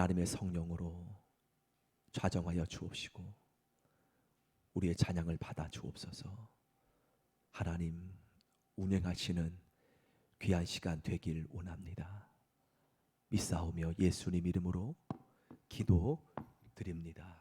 하나님의 성령으로 좌정하여 주옵시고 우리의 찬양을 받아 주옵소서. 하나님 운행하시는 귀한 시간 되길 원합니다. 믿사오며 예수님 이름으로 기도드립니다.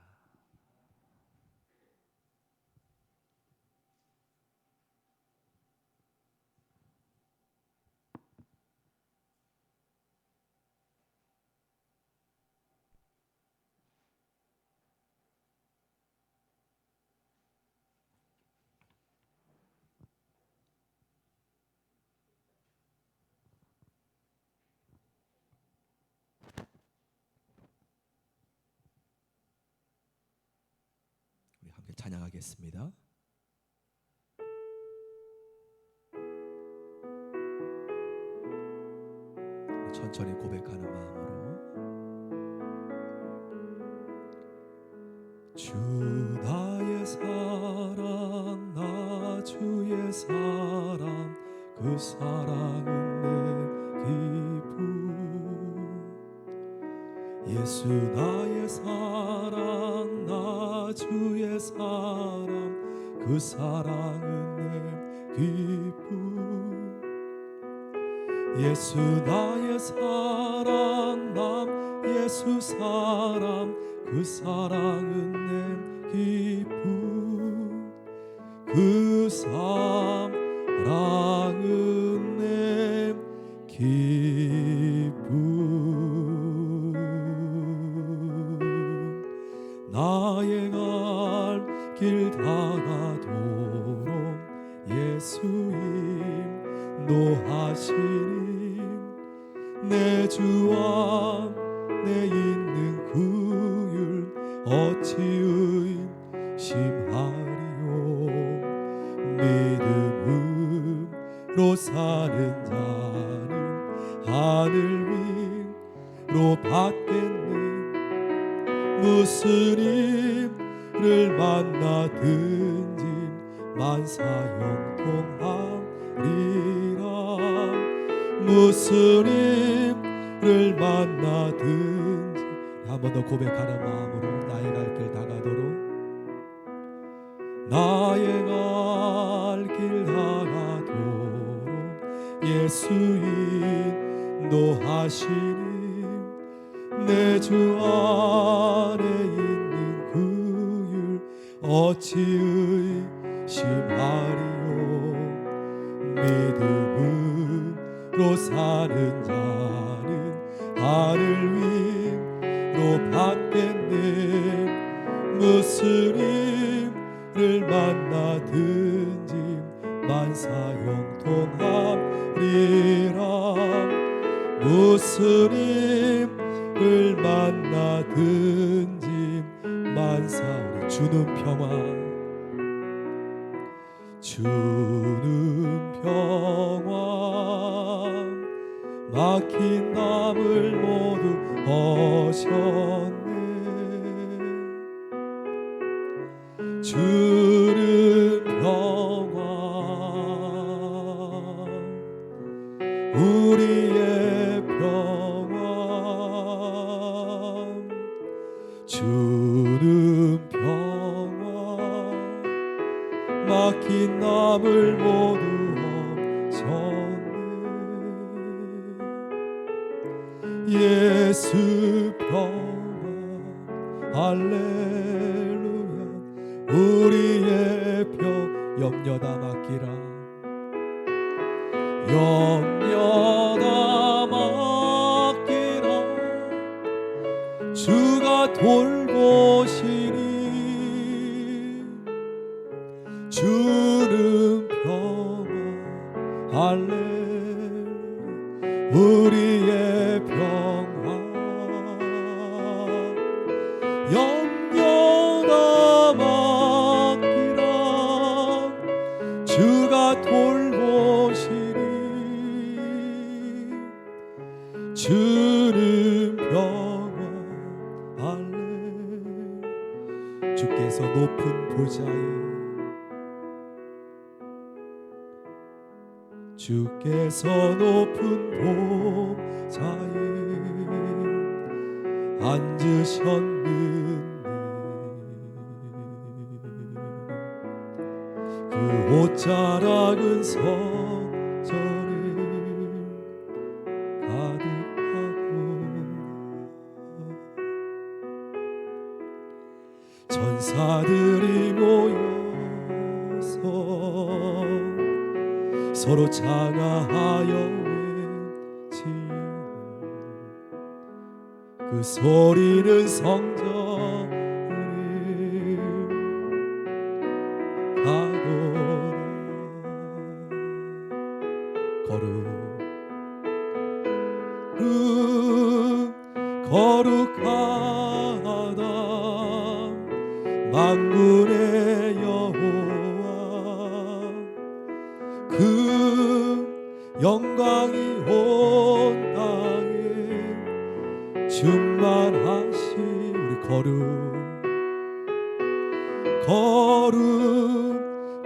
우리 함께 찬양하겠습니다. 천천히 고백하는 마음으로 주 나의 사랑 나 주의 사랑 그 사랑은 내 기쁨 예수 나의 사랑 나 주의 사랑 그 사랑은 내 기쁨 예수 나의 사랑 남 예수 사랑 그 사랑은 내 기쁨 그 사랑은 내 기쁨 나의 갈 길 다가도록 예수님 노하시니 내 주와 내 있는 구율 어찌 의심하리요 믿음으로 사는 자는 하늘 위로 받겠네 무슨 일을 만나든지 만사형통하리라 무슨 일을 만나든지 한 번 더 고백하는 마음으로 나의 갈 길 다가도록 나의 갈 길 다가도록 예수 인도하시니 내 주 안에 있는 구율 어찌 의심하리요 믿음으로 사는 자는 하늘 위로 받겠네 무슨 일을 만나든지 만사형통하리라 무슨 일을 만나든지 만사 우리 주는 평화 주는 평화 막힌 담을 모두 허셨네 주는 평화 우리의 평화 주는 평화 막힌 담을 모두 없었네 예수 평화 할렐루야 우리의 표 염려다 맡기라 염려다 맡기라 주가 돌보시니 주는 평화 할렐루야 우리의 평화 염려다 맡기라 주가 돌보시니 주는 평화 할렐루야 주께서 높은 보좌에 주께서 높은 보좌에 앉으셨는데 그 옷자락은 성전에 가득하고 천사들이 모여서 서로 장하하여 외치는 그 소리는 성전을 가도다. 거룩하다 만군의 여호와 그 영광이 온 땅에 충만하시. 우리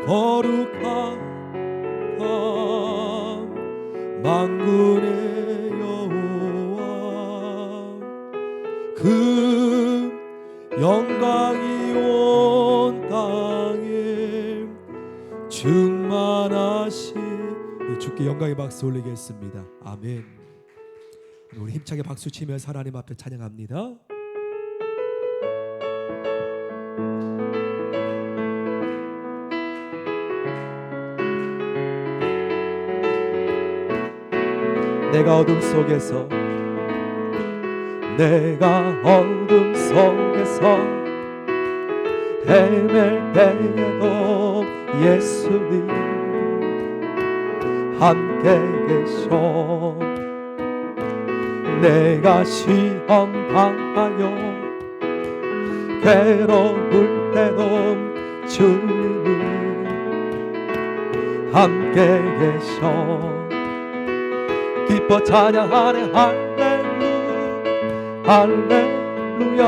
거룩하다 만군의 여호와 그 영광이 온 땅에 충만하시. 주께 영광의 박수 올리겠습니다. 아멘. 우리 힘차게 박수 치면서 하나님 앞에 찬양합니다. 내가 어둠 속에서 헤맬 때에도 예수님 함께 계셔. 내가 시험 당하여 괴로울 때도 주님은 함께 계셔. 기뻐 찬양하네 할렐루야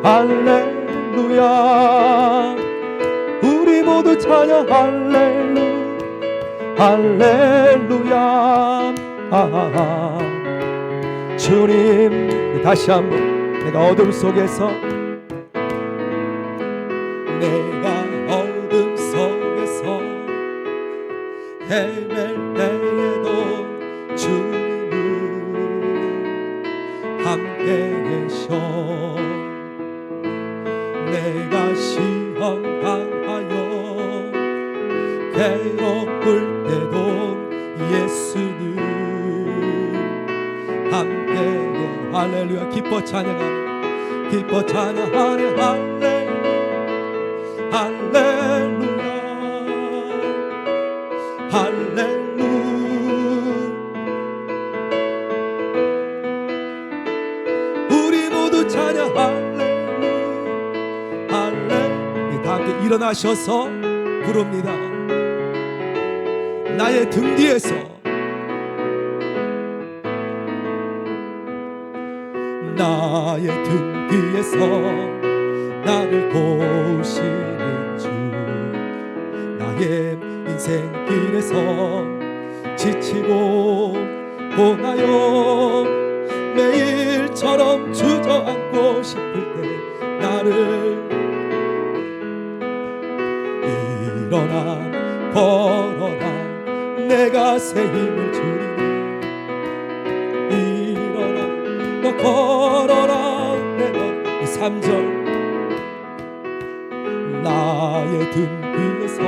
할렐루야. 우리 모두 찬양 할렐루야. 주님, 다시 한번. 내가 어둠 속에서 헤맬 때에도 주님은 함께 계셔. 내가 시험 당하여 괴로울 때도 예수는 함께. 할렐루야. 기뻐 찬양하네 할렐루야. 우리 모두 찬양 할렐루야. 다 함께 일어나셔서 부릅니다. 나의 등 뒤에서 나를 도우시는 주. 나의 인생길에서 지치고 고나요 매일처럼 주저앉고 싶을 때 나를 일어나 걸어라 내가 새 힘을 주리니. 일어나 너 걸어라 내 넌. 3절 나의 등 뒤에서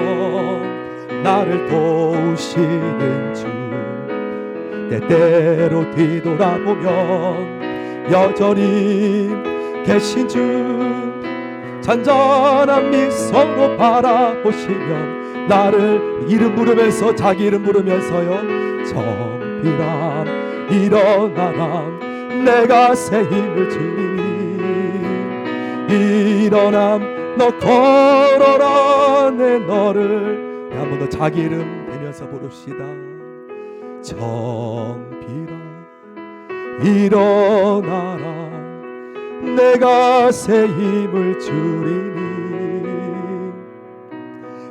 나를 도우시는 주. 때때로 뒤돌아보면 여전히 계신 주. 잔잔한 미소로 바라보시면 나를 이름 부르면서 자기 이름 부르면서요. 정비람 일어나라 내가 새 힘을 주리니. 일어나 너 걸어라 내 너를. 한 번 더 자기 이름 대면서 부릅시다. 정비라 일어나라 내가 새 힘을 주리니.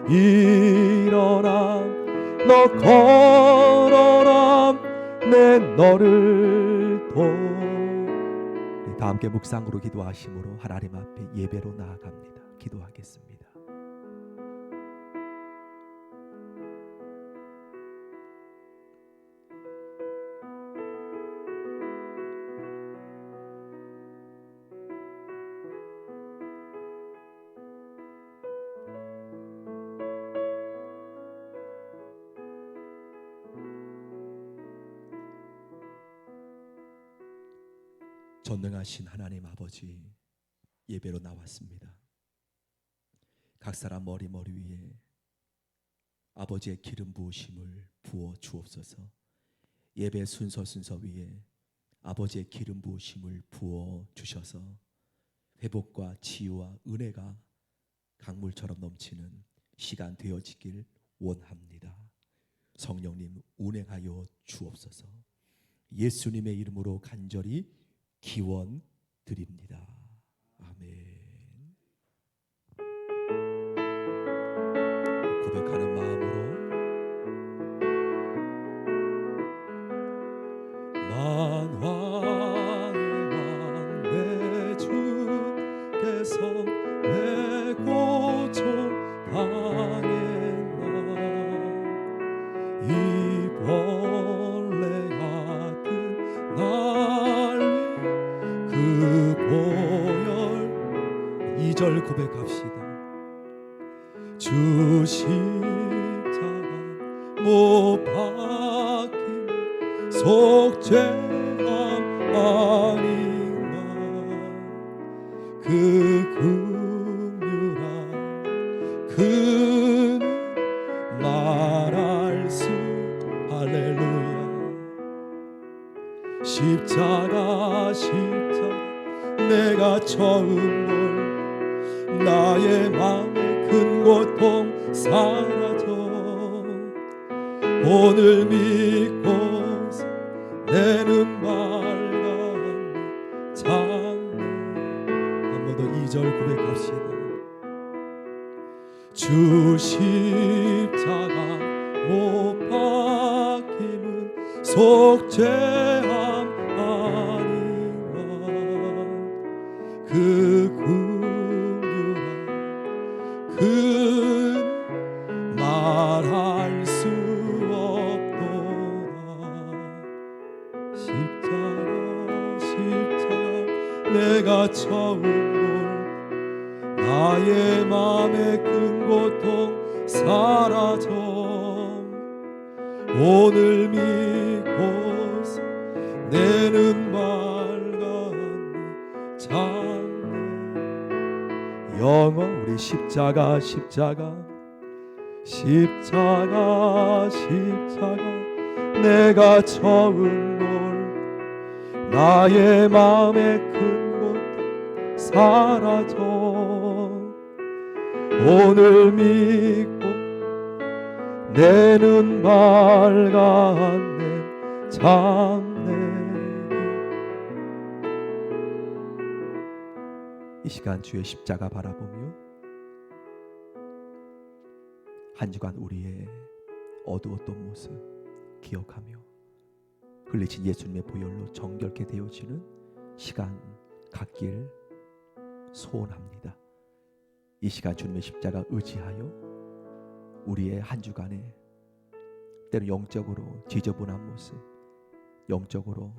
일어나 너 걸어라 안에 너를 우리 다 함께 묵상으로 기도하심으로 하나님 앞에 예배로 나아갑니다. 기도하겠습니다. 전능하신 하나님 아버지, 예배로 나왔습니다. 각 사람 머리 위에 아버지의 기름 부으심을 부어 주옵소서. 예배 순서 위에 아버지의 기름 부으심을 부어 주셔서 회복과 치유와 은혜가 강물처럼 넘치는 시간 되어지길 원합니다. 성령님 운행하여 주옵소서. 예수님의 이름으로 간절히 기원 드립니다. 아멘. 고백하는 마음으로 만왕의 왕 내 주께서 왜 고통당했나 이 벌레 같은 날 그 보혈 2절 고백합시다. 주 십자가 못 박힌 속죄함 아닌가 그 긍휼한 그는 말할 수 할렐루야 십자가 내가 처음 볼 나의 마음의 큰 고통 사라져 오늘 믿고서 내 눈 밝아 장래 한 번 더 2절 고백합시다. 주 십자가 못 박힘은 속죄함 아닌가 그 긍휼한 그 말할 수 없도다 십자가 내가 처음 볼 나의 맘의 큰 고통 사라져 오늘 믿고서 내 눈 밝았네 장래 영어 우리 십자가 내가 처음 볼 나의 마음의 큰 고통 사라져 오늘 믿고 내 눈 밝았네 장래 이 시간 주의 십자가 바라보며 한 주간 우리의 어두웠던 모습 기억하며 흘리신 예수님의 보혈로 정결케 되어지는 시간 갖길 소원합니다. 이 시간 주님의 십자가 의지하여 우리의 한 주간에 때로 영적으로 지저분한 모습 영적으로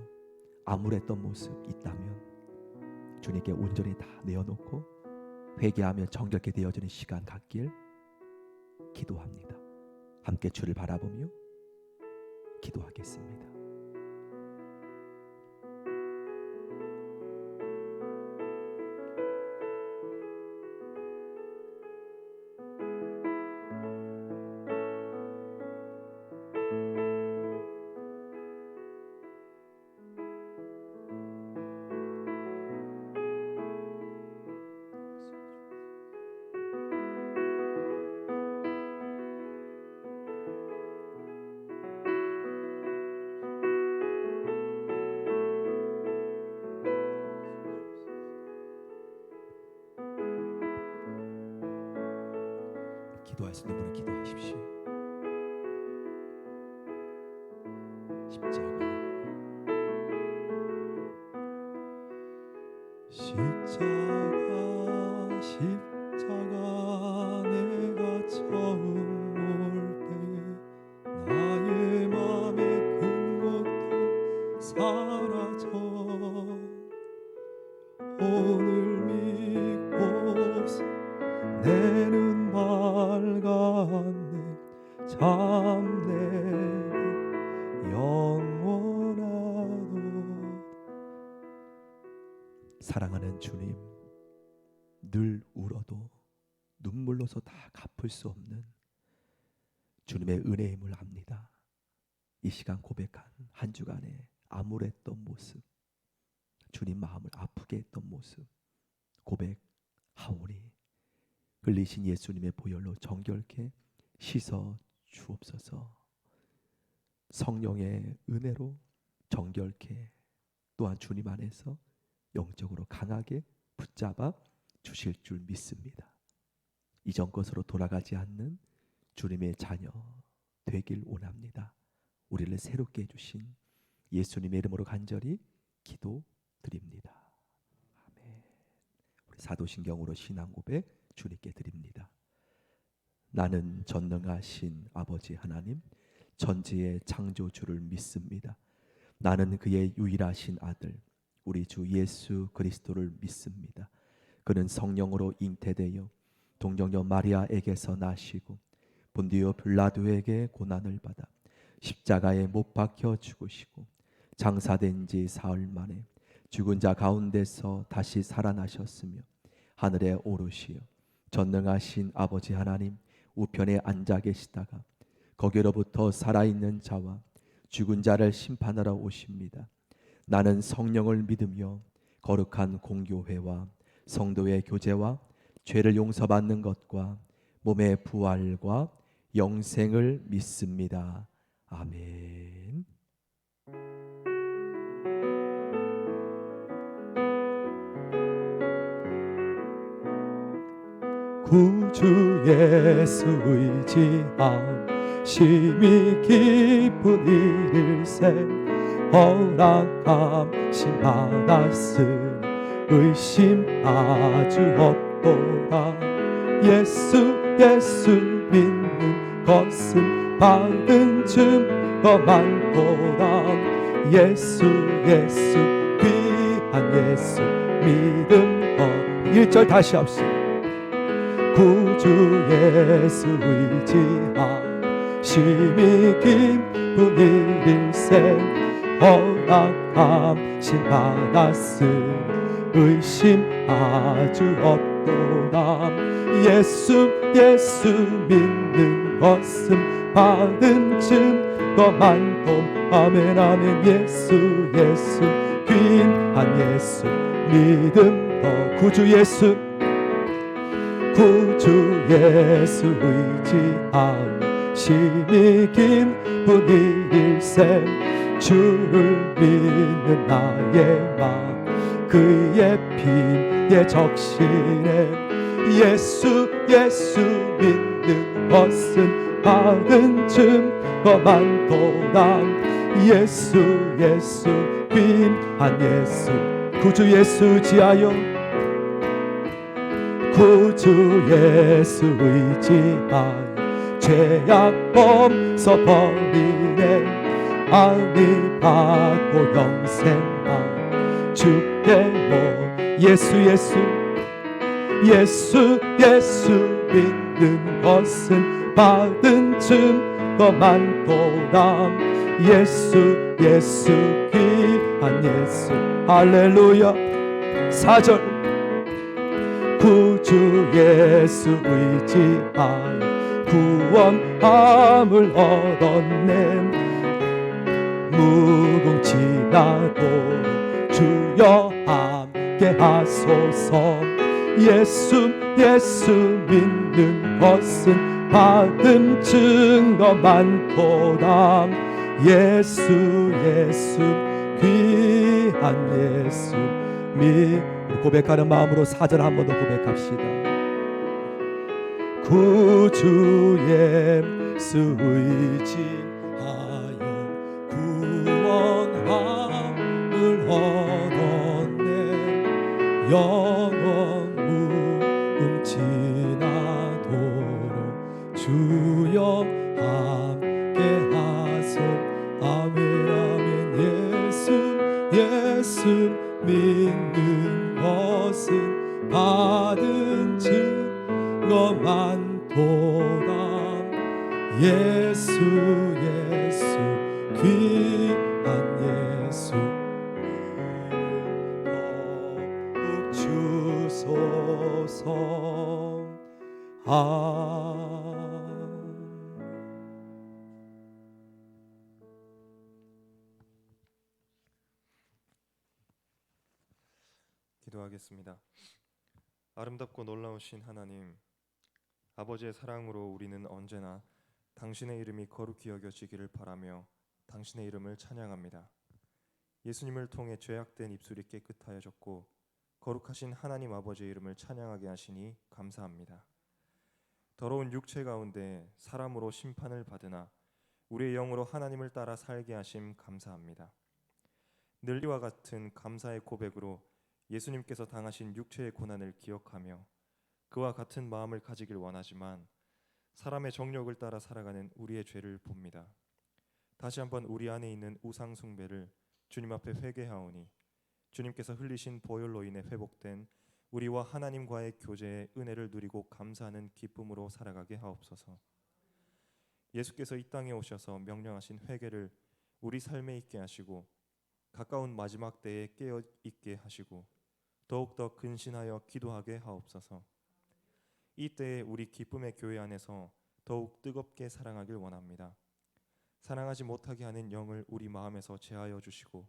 암울했던 모습 있다면 주님께 온전히 다 내어놓고 회개하며 정결케 되어지는 시간 갖길 기도합니다. 함께 주를 바라보며 기도하겠습니다. 기도할 수 있는 분은 기도하십시오. 십자가 십자가 내가 처음 올 때 나의 맘의 근곳도 사라져 오늘 믿고 내 눈 밝았네 참 내 영원하도. 사랑하는 주님, 늘 울어도 눈물로서 다 갚을 수 없는 주님의 은혜임을 압니다. 이 시간 고백한 한 주간의 암울했던 모습, 주님 마음을 아프게 했던 모습 고백하오니 흘리신 예수님의 보혈로 정결케 씻어 주옵소서. 성령의 은혜로 정결케 또한 주님 안에서 영적으로 강하게 붙잡아 주실 줄 믿습니다. 이전 것으로 돌아가지 않는 주님의 자녀 되길 원합니다. 우리를 새롭게 해주신 예수님의 이름으로 간절히 기도드립니다. 아멘. 우리 사도신경으로 신앙 고백 주님께 드립니다. 나는 전능하신 아버지 하나님 전지의 창조주를 믿습니다. 나는 그의 유일하신 아들 우리 주 예수 그리스도를 믿습니다. 그는 성령으로 잉태되어 동정녀 마리아에게서 나시고 본디오 빌라도에게 고난을 받아 십자가에 못 박혀 죽으시고 장사된 지 사흘 만에 죽은 자 가운데서 다시 살아나셨으며 하늘에 오르시어 전능하신 아버지 하나님 우편에 앉아 계시다가 거기로부터 살아있는 자와 죽은 자를 심판하러 오십니다. 나는 성령을 믿으며 거룩한 공교회와 성도의 교제와 죄를 용서받는 것과 몸의 부활과 영생을 믿습니다. 아멘. 구주 예수 의지함 심히 기쁜 일일세 허락함심 받았으니 의심 아주 없도다. 예수 믿는 것은 받은 증거 많도다. 예수 귀한 예수 믿음 더 1절 다시 합시다. 구주 예수 의지함 심히 기쁜 일일세 허락함심 받았으니 의심 아주 없도다. 예수 믿는 것은 받은 증거 많도. 아멘 아멘. 예수 귀한 예수 믿음 더. 구주 예수 의지함 심히 기쁜 일일세 주를 믿는 나의 마음 그의 피에 적시네. 예수 믿는 것은 받은 증거 많도다. 예수 귀한 예수 구주 예수 의지하여 구주 예수 의지하여 죄악 범서 버리네. 아니 받고 영생만 주께 뭐 예수 믿는 것은 받은 증거 많도다. 예수 귀한 예수 할렐루야. 4절 구주 예수 의지하여 구원함을 얻었네. 무궁지나도 주여 함께 하소서. 예수 믿는 것은 받은 증거 많도다. 예수 귀한 예수 고백하는 마음으로 4절 한 번 더 고백합시다. 구주 예수 의지하여 구원함을 얻었네. 아멘 아멘. 예수 믿는 것은 받은 증거 많도다. 예수 귀한 예수 더욱 주소서. 기도하겠습니다. 아름답고 놀라우신 하나님, 아버지의 사랑으로 우리는 언제나 당신의 이름이 거룩히 여겨지기를 바라며 당신의 이름을 찬양합니다. 예수님을 통해 죄악된 입술이 깨끗하여졌고 거룩하신 하나님 아버지의 이름을 찬양하게 하시니 감사합니다. 더러운 육체 가운데 사람으로 심판을 받으나 우리의 영으로 하나님을 따라 살게 하심 감사합니다. 늘 이와 같은 감사의 고백으로 예수님께서 당하신 육체의 고난을 기억하며 그와 같은 마음을 가지길 원하지만 사람의 정욕을 따라 살아가는 우리의 죄를 봅니다. 다시 한번 우리 안에 있는 우상 숭배를 주님 앞에 회개하오니 주님께서 흘리신 보혈로 인해 회복된 우리와 하나님과의 교제의 은혜를 누리고 감사하는 기쁨으로 살아가게 하옵소서. 예수께서 이 땅에 오셔서 명령하신 회개를 우리 삶에 있게 하시고 가까운 마지막 때에 깨어 있게 하시고 더욱더 근신하여 기도하게 하옵소서. 이 때에 우리 기쁨의 교회 안에서 더욱 뜨겁게 사랑하길 원합니다. 사랑하지 못하게 하는 영을 우리 마음에서 제하여 주시고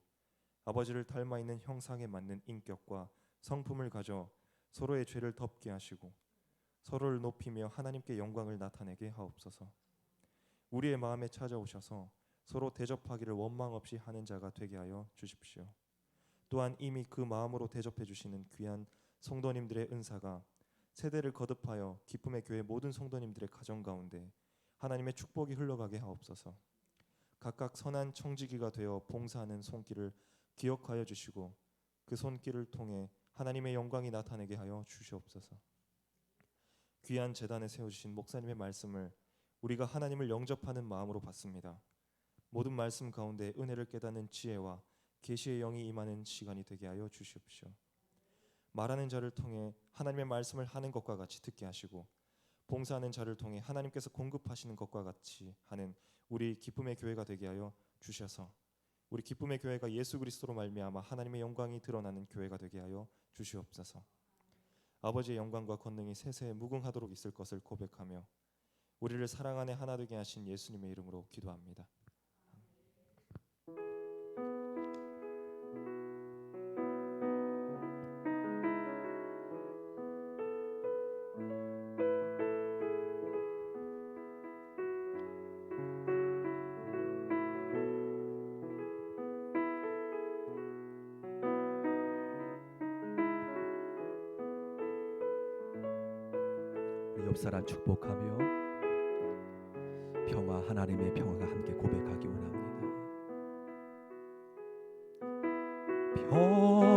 아버지를 닮아 있는 형상에 맞는 인격과 성품을 가져 서로의 죄를 덮게 하시고 서로를 높이며 하나님께 영광을 나타내게 하옵소서. 우리의 마음에 찾아오셔서 서로 대접하기를 원망 없이 하는 자가 되게 하여 주십시오. 또한 이미 그 마음으로 대접해 주시는 귀한 성도님들의 은사가 세대를 거듭하여 기쁨의 교회 모든 성도님들의 가정 가운데 하나님의 축복이 흘러가게 하옵소서. 각각 선한 청지기가 되어 봉사하는 손길을 기억하여 주시고 그 손길을 통해 하나님의 영광이 나타내게 하여 주시옵소서. 귀한 제단에 세워주신 목사님의 말씀을 우리가 하나님을 영접하는 마음으로 받습니다. 모든 말씀 가운데 은혜를 깨닫는 지혜와 계시의 영이 임하는 시간이 되게 하여 주시옵시오. 말하는 자를 통해 하나님의 말씀을 하는 것과 같이 듣게 하시고 봉사하는 자를 통해 하나님께서 공급하시는 것과 같이 하는 우리 기쁨의 교회가 되게 하여 주셔서 우리 기쁨의 교회가 예수 그리스도로 말미암아 하나님의 영광이 드러나는 교회가 되게 하여 주시옵소서. 아버지의 영광과 권능이 세세에 무궁하도록 있을 것을 고백하며 우리를 사랑 안에 하나 되게 하신 예수님의 이름으로 기도합니다. 옆사람 축복하며 평화, 하나님의 평화가 함께 고백하기 원합니다. 평화,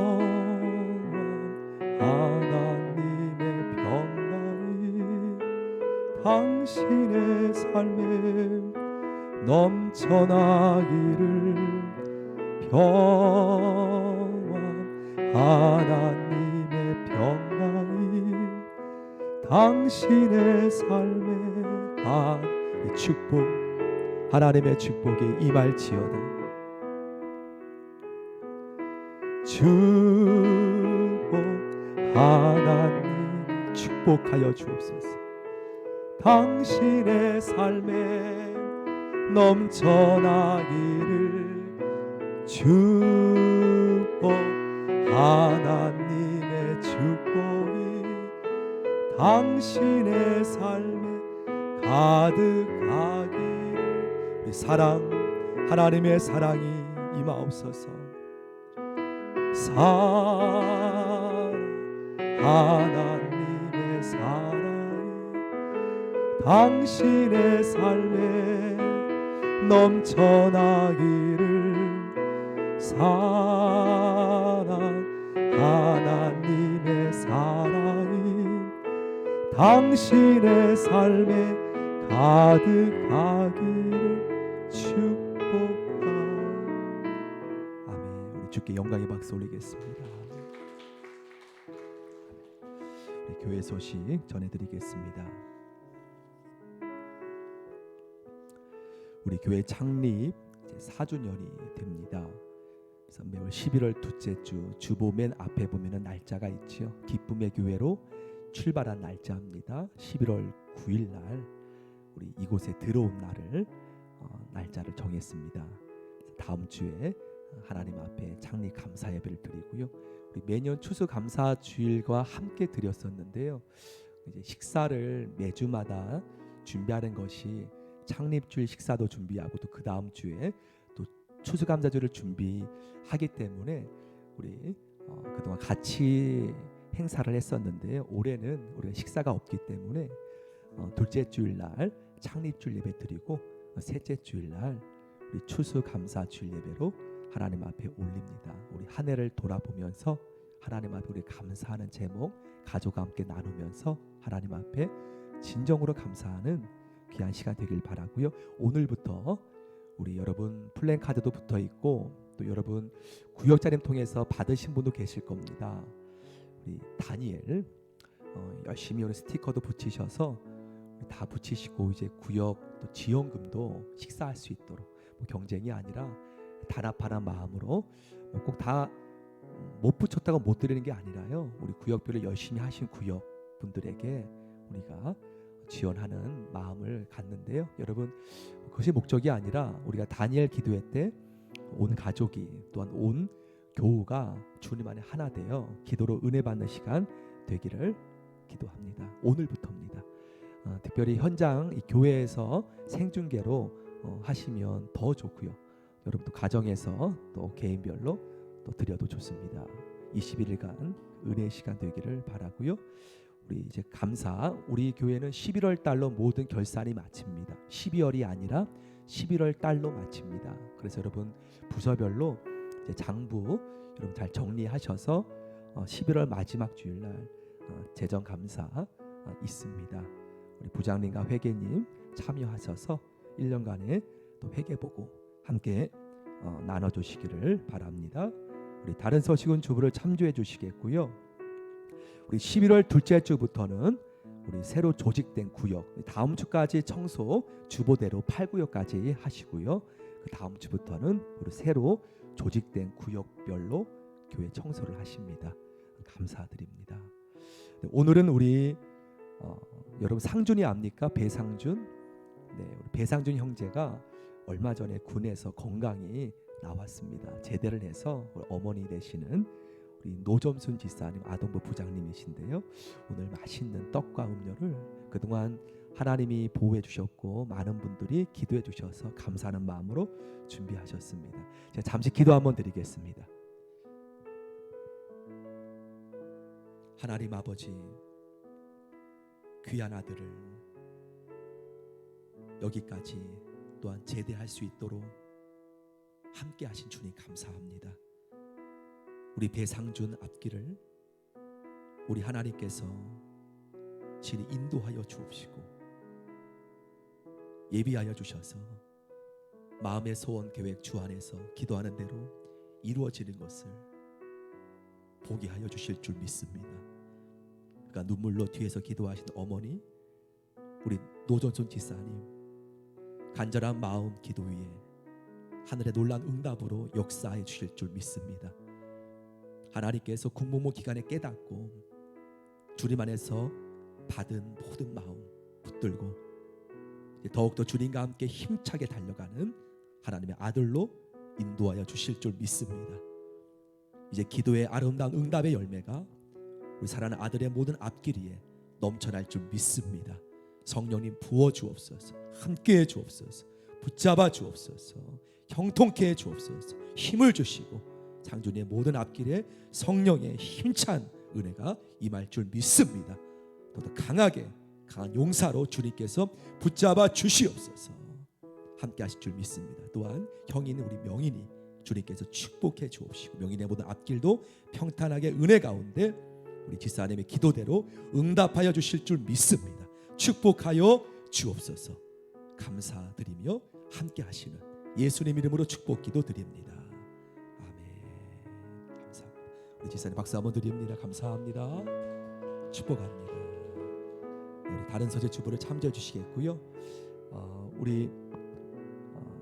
하나님의 평강이 당신의 삶에 넘쳐나기를. 평화, 하나님의 평강이 당신의 삶에 이 축복, 하나님의 축복이 임할지어다. 축복, 하나님 축복하여 주옵소서. 당신의 삶에 넘쳐나기를. 축복, 하나님의 축복이 당신의 삶에 가득하기를. 우리 사랑, 하나님의 사랑이 임하옵소서. 사랑, 하나님의 사랑이 당신의 삶에 넘쳐나기를. 사랑, 하나님의 사랑이 당신의 삶에 가득하기를 축복합니다. 주께 영광의 박수 올리겠습니다. 우리 교회 소식 전해드리겠습니다. 우리 교회 창립 이제 4주년이 됩니다. 그래서 매월 11월 둘째 주 주보 맨 앞에 보면은 날짜가 있지요. 기쁨의 교회로 출발한 날짜입니다. 11월 9일 날 우리 이곳에 들어온 날을 날짜를 정했습니다. 다음 주에 하나님 앞에 창립 감사 예배를 드리고요. 우리 매년 추수 감사 주일과 함께 드렸었는데요. 이제 식사를 매주마다 준비하는 것이 창립 주일 식사도 준비하고 또 그 다음 주에 또 추수 감사주를 준비하기 때문에 우리 그동안 같이 행사를 했었는데요. 올해는 우리가 식사가 없기 때문에 둘째 주일 날 창립 주일 예배 드리고 셋째 주일 날 우리 추수 감사 주일 예배로 하나님 앞에 올립니다. 우리 한 해를 돌아보면서 하나님 앞에 우리 감사하는 제목 가족과 함께 나누면서 하나님 앞에 진정으로 감사하는 귀한 시간 되길 바라고요. 오늘부터 우리 여러분 플랜카드도 붙어 있고 또 여러분 구역자림 통해서 받으신 분도 계실 겁니다. 우리 다니엘 열심히 오늘 스티커도 붙이셔서 다 붙이시고 이제 구역 또 지원금도 식사할 수 있도록 뭐 경쟁이 아니라 단합하는 마음으로 꼭 다 못 붙였다고 못 드리는 게 아니라요. 우리 구역별로 열심히 하신 구역 분들에게 우리가 지원하는 마음을 갖는데요. 여러분 그것이 목적이 아니라 우리가 다니엘 기도회 때 온 가족이 또한 온 교우가 주님 안에 하나 되어 기도로 은혜 받는 시간 되기를 기도합니다. 오늘부터입니다. 특별히 현장 이 교회에서 생중계로 하시면 더 좋고요. 여러분도 가정에서 또 개인별로 또 드려도 좋습니다. 21일간 은혜의 시간 되기를 바라고요. 우리 이제 감사 우리 교회는 11월 달로 모든 결산이 마칩니다. 12월이 아니라 11월 달로 마칩니다. 그래서 여러분 부서별로 이제 장부 여러분 잘 정리하셔서 11월 마지막 주일날 재정 감사 있습니다. 우리 부장님과 회계님 참여하셔서 1년간의 또 회계보고 함께 나눠주시기를 바랍니다. 우리 다른 서식은 주부를 참조해 주시겠고요. 우리 11월 둘째 주부터는 우리 새로 조직된 구역 다음 주까지 청소 주보대로 8구역까지 하시고요. 그 다음 주부터는 우리 새로 조직된 구역별로 교회 청소를 하십니다. 감사드립니다. 오늘은 우리 여러분 상준이 압니까? 배상준. 네, 우리 배상준 형제가 얼마 전에 군에서 건강히 나왔습니다. 제대를 해서 우리 어머니 되시는 우리 노점순 지사님 아동부 부장님이신데요. 오늘 맛있는 떡과 음료를 그동안 하나님이 보호해 주셨고 많은 분들이 기도해 주셔서 감사하는 마음으로 준비하셨습니다. 제가 잠시 기도 한번 드리겠습니다. 하나님 아버지 귀한 아들을 여기까지 또한 제대할 수 있도록 함께 하신 주님 감사합니다. 우리 배상준 앞길을 우리 하나님께서 진히 인도하여 주옵시고 예비하여 주셔서 마음의 소원 계획 주 안에서 기도하는 대로 이루어지는 것을 보게 하여 주실 줄 믿습니다. 그러니까 눈물로 뒤에서 기도하신 어머니 우리 노전손 지사님 간절한 마음 기도 위에 하늘의 놀라운 응답으로 역사해 주실 줄 믿습니다. 하나님께서 국무모 기간에 깨닫고 주님 안에서 받은 모든 마음 붙들고 더욱더 주님과 함께 힘차게 달려가는 하나님의 아들로 인도하여 주실 줄 믿습니다. 이제 기도의 아름다운 응답의 열매가 우리 사랑하는 아들의 모든 앞길 위에 넘쳐날 줄 믿습니다. 성령님 부어 주옵소서. 함께해 주옵소서. 붙잡아 주옵소서. 형통케 해 주옵소서. 힘을 주시고 장준이의 모든 앞길에 성령의 힘찬 은혜가 임할 줄 믿습니다. 더 강하게 강한 용사로 주님께서 붙잡아 주시옵소서. 함께 하실 줄 믿습니다. 또한 형인 우리 명인이 주님께서 축복해 주옵시고 명인의 모든 앞길도 평탄하게 은혜 가운데 우리 지사님의 기도대로 응답하여 주실 줄 믿습니다. 축복하여 주옵소서. 감사드리며 함께 하시는 예수님 이름으로 축복 기도 드립니다. 아멘. 우리 지사님 박수 한번 드립니다. 감사합니다. 축복합니다. 우리 다른 서재 주부를 참조해 주시겠고요. 우리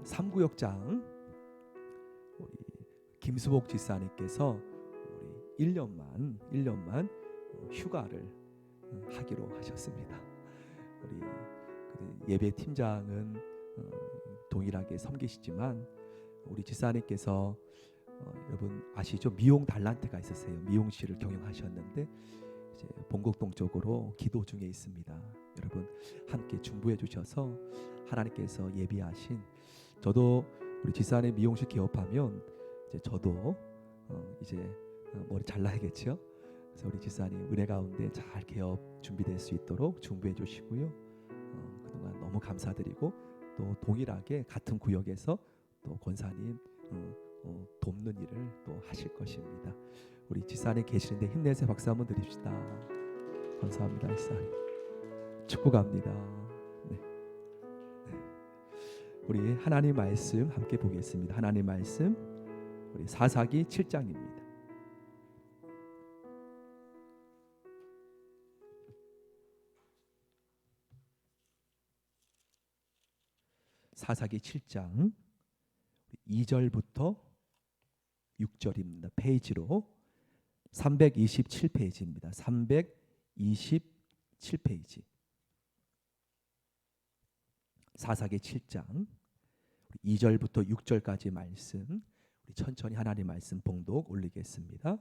3구역장 우리 김수복 지사님께서 우리 1년만 휴가를 하기로 하셨습니다. 우리 예배 팀장은 동일하게 섬기시지만 우리 지사님께서 여러분 아시죠? 미용 달란트가 있으세요. 미용실을 경영하셨는데 이제 본곡동 쪽으로 기도 중에 있습니다. 여러분 함께 중보해 주셔서 하나님께서 예비하신, 저도 우리 지사님 미용실 개업하면 이제 저도 이제 머리 잘라야겠죠. 그래서 우리 지사님 은혜 가운데 잘 개업 준비될 수 있도록 중보해 주시고요. 그동안 너무 감사드리고 또 동일하게 같은 구역에서 또 권사님 돕는 일을 또 하실 것입니다. 우리 지사님 계시는데 힘내세요. 박수 한번 드립시다. 감사합니다. 지사님 축복합니다. 네. 우리 하나님 말씀 함께 보겠습니다. 하나님 말씀 우리 사사기 7장입니다. 사사기 7장 2절부터 6절입니다. 페이지로 327페이지입니다. 327페이지. 사사기 7장 2절부터 6절까지 말씀, 우리 천천히 하나님 말씀 봉독 올리겠습니다.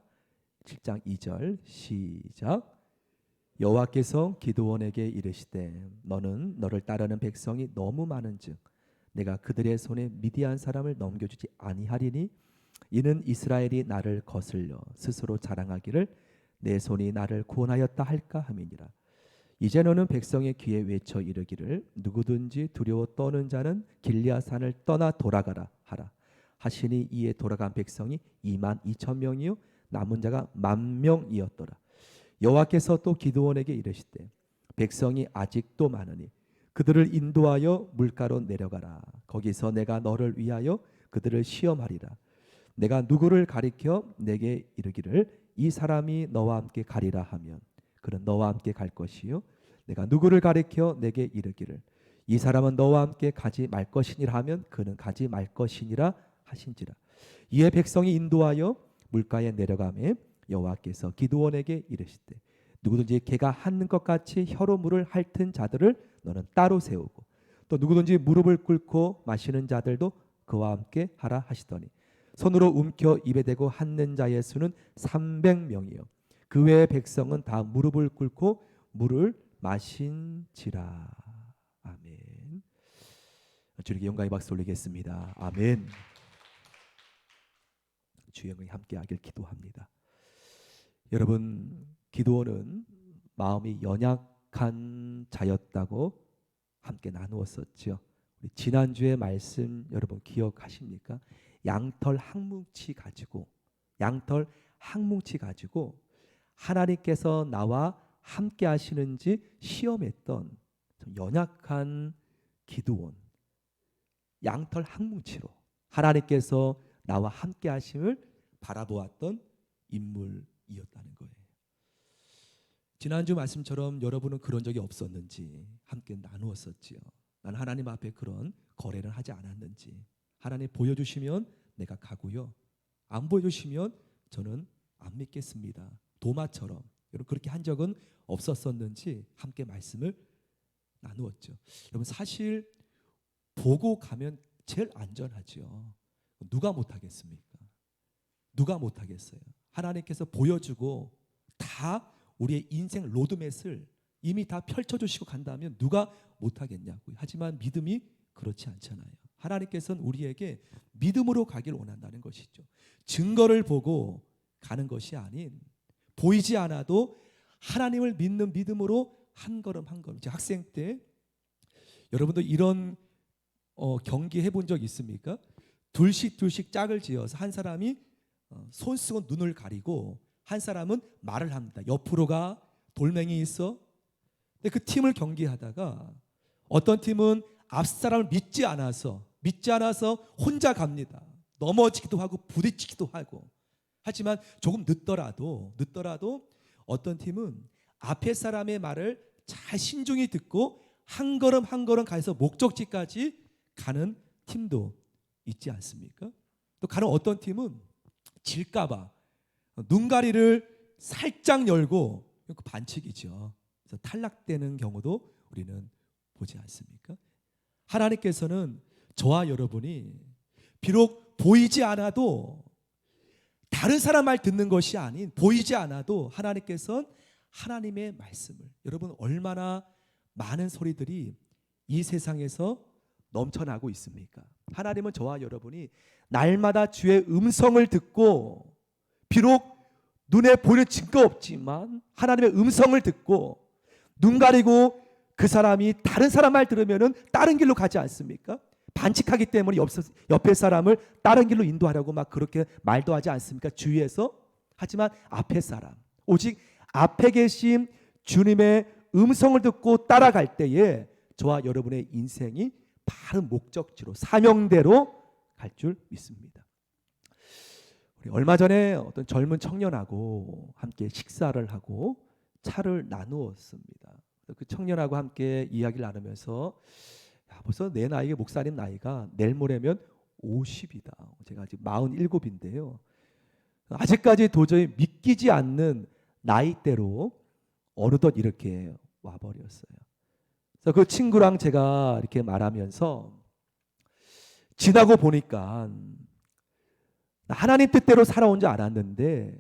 7장 2절 시작. 여호와께서 기드온에게 이르시되 너는 너를 따르는 백성이 너무 많은즉 내가 그들의 손에 미디안 사람을 넘겨주지 아니하리니 이는 이스라엘이 나를 거슬려 스스로 자랑하기를 내 손이 나를 구원하였다 할까 함이니라. 이제 너는 백성의 귀에 외쳐 이르기를 누구든지 두려워 떠는 자는 길리앗산을 떠나 돌아가라 하라 하시니 이에 돌아간 백성이 22,000명이요 남은 자가 10,000명이었더라. 여호와께서 또 기드온에게 이르시되 백성이 아직도 많으니 그들을 인도하여 물가로 내려가라. 거기서 내가 너를 위하여 그들을 시험하리라. 내가 누구를 가리켜 내게 이르기를 이 사람이 너와 함께 가리라 하면 그는 너와 함께 갈 것이요 내가 누구를 가리켜 내게 이르기를 이 사람은 너와 함께 가지 말 것이니라 하면 그는 가지 말 것이니라 하신지라. 이에 백성이 인도하여 물가에 내려가매 여호와께서 기드온에게 이르시되 누구든지 개가 핥는 것 같이 혀로 물을 핥은 자들을 너는 따로 세우고 또 누구든지 무릎을 꿇고 마시는 자들도 그와 함께 하라 하시더니 손으로 움켜 입에 대고 핥는 자의 수는 300명이요 그 외의 백성은 다 무릎을 꿇고 물을 마신지라. 아멘. 주님께 영광의 박수 올리겠습니다. 아멘. 주의 영광이 함께하길 기도합니다. 여러분 기드온은 마음이 연약한 자였다고 함께 나누었었죠. 우리 지난주의 말씀 여러분 기억하십니까? 양털 한 뭉치 가지고 하나님께서 나와 함께 하시는지 시험했던 좀 연약한 기드온, 양털 한 뭉치로 하나님께서 나와 함께 하심을 바라보았던 인물이었다는 거예요. 지난주 말씀처럼 여러분은 그런 적이 없었는지 함께 나누었었지요. 나는 하나님 앞에 그런 거래를 하지 않았는지, 하나님 보여주시면 내가 가고요, 안 보여주시면 저는 안 믿겠습니다. 도마처럼 여러분 그렇게 한 적은 없었었는지 함께 말씀을 나누었죠. 여러분 사실 보고 가면 제일 안전하죠. 누가 못하겠습니까? 누가 못하겠어요? 하나님께서 보여주고 다 우리의 인생 로드맵을 이미 다 펼쳐주시고 간다면 누가 못하겠냐고요. 하지만 믿음이 그렇지 않잖아요. 하나님께서는 우리에게 믿음으로 가길 원한다는 것이죠. 증거를 보고 가는 것이 아닌 보이지 않아도 하나님을 믿는 믿음으로 한 걸음 한 걸음. 제가 학생 때 여러분도 이런 경기 해본 적 있습니까? 둘씩 짝을 지어서 한 사람이 손 쓰고 눈을 가리고 한 사람은 말을 합니다. 옆으로 가, 돌멩이 있어. 근데 그 팀을 경기하다가 어떤 팀은 앞 사람을 믿지 않아서 혼자 갑니다. 넘어지기도 하고 부딪히기도 하고. 하지만 조금 늦더라도 어떤 팀은 앞에 사람의 말을 잘 신중히 듣고 한 걸음 한 걸음 가서 목적지까지 가는 팀도 있지 않습니까? 또 가는 어떤 팀은 질까봐 눈가리를 살짝 열고 반칙이죠. 그래서 탈락되는 경우도 우리는 보지 않습니까? 하나님께서는 저와 여러분이 비록 보이지 않아도 다른 사람 말 듣는 것이 아닌 보이지 않아도 하나님께서는 하나님의 말씀을 여러분 얼마나 많은 소리들이 이 세상에서 넘쳐나고 있습니까? 하나님은 저와 여러분이 날마다 주의 음성을 듣고 비록 눈에 보이는 증거 없지만 하나님의 음성을 듣고 눈 가리고 그 사람이 다른 사람 말 들으면은 다른 길로 가지 않습니까? 반칙하기 때문에 옆에 사람을 다른 길로 인도하려고 막 그렇게 말도 하지 않습니까? 주위에서. 하지만 앞에 사람 오직 앞에 계신 주님의 음성을 듣고 따라갈 때에 저와 여러분의 인생이 바른 목적지로 사명대로 갈 줄 믿습니다. 우리 얼마 전에 어떤 젊은 청년하고 함께 식사를 하고 차를 나누었습니다. 그 청년하고 함께 이야기를 나누면서 벌써 내 나이가 목사님 나이가 내일 모레면 50이다. 제가 아직 47인데요. 아직까지 도저히 믿기지 않는 나이대로 어느덧 이렇게 와버렸어요. 그래서 그 친구랑 제가 이렇게 말하면서 지나고 보니까 하나님 뜻대로 살아온 줄 알았는데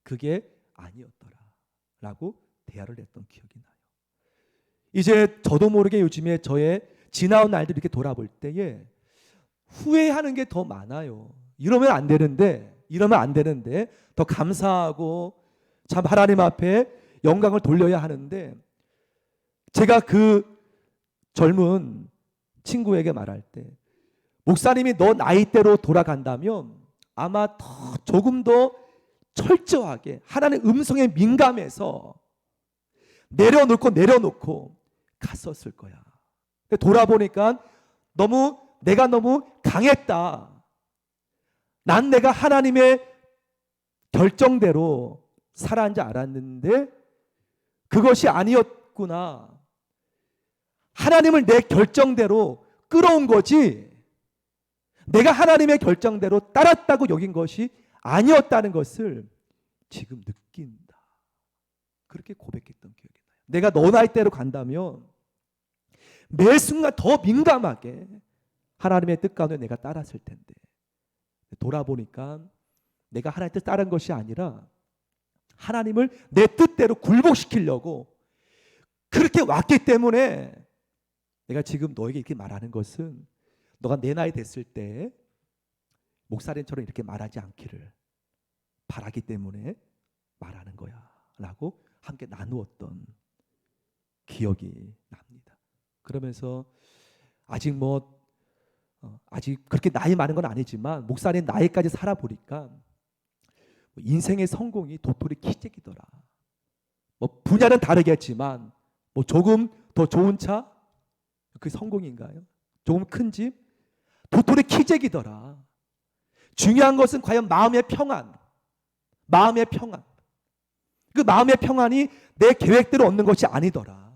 그게 아니었더라 라고 대화를 했던 기억이 나요. 이제 저도 모르게 요즘에 저의 지나온 날들 이렇게 돌아볼 때에 후회하는 게 더 많아요. 이러면 안 되는데 더 감사하고 참 하나님 앞에 영광을 돌려야 하는데 제가 그 젊은 친구에게 말할 때 목사님이 너 나이대로 돌아간다면 아마 조금 더 철저하게 하나님의 음성에 민감해서 내려놓고 갔었을 거야. 돌아보니까 내가 너무 강했다. 난 내가 하나님의 결정대로 살아온 줄 알았는데 그것이 아니었구나. 하나님을 내 결정대로 끌어온 거지 내가 하나님의 결정대로 따랐다고 여긴 것이 아니었다는 것을 지금 느낀다. 그렇게 고백했던 기억이 나요. 내가 너 나이대로 간다면 매 순간 더 민감하게 하나님의 뜻 가운데 내가 따랐을 텐데 돌아보니까 내가 하나님의 뜻 따른 것이 아니라 하나님을 내 뜻대로 굴복시키려고 그렇게 왔기 때문에 내가 지금 너에게 이렇게 말하는 것은 너가 내 나이 됐을 때 목사님처럼 이렇게 말하지 않기를 바라기 때문에 말하는 거야 라고 함께 나누었던 기억이 납니다. 그러면서 아직 아직 그렇게 나이 많은 건 아니지만 목사님 나이까지 살아보니까 인생의 성공이 도토리 키재기더라. 분야는 다르겠지만 조금 더 좋은 차 그게 성공인가요? 조금 큰 집 도토리 키재기더라. 중요한 것은 과연 마음의 평안. 그 마음의 평안이 내 계획대로 얻는 것이 아니더라.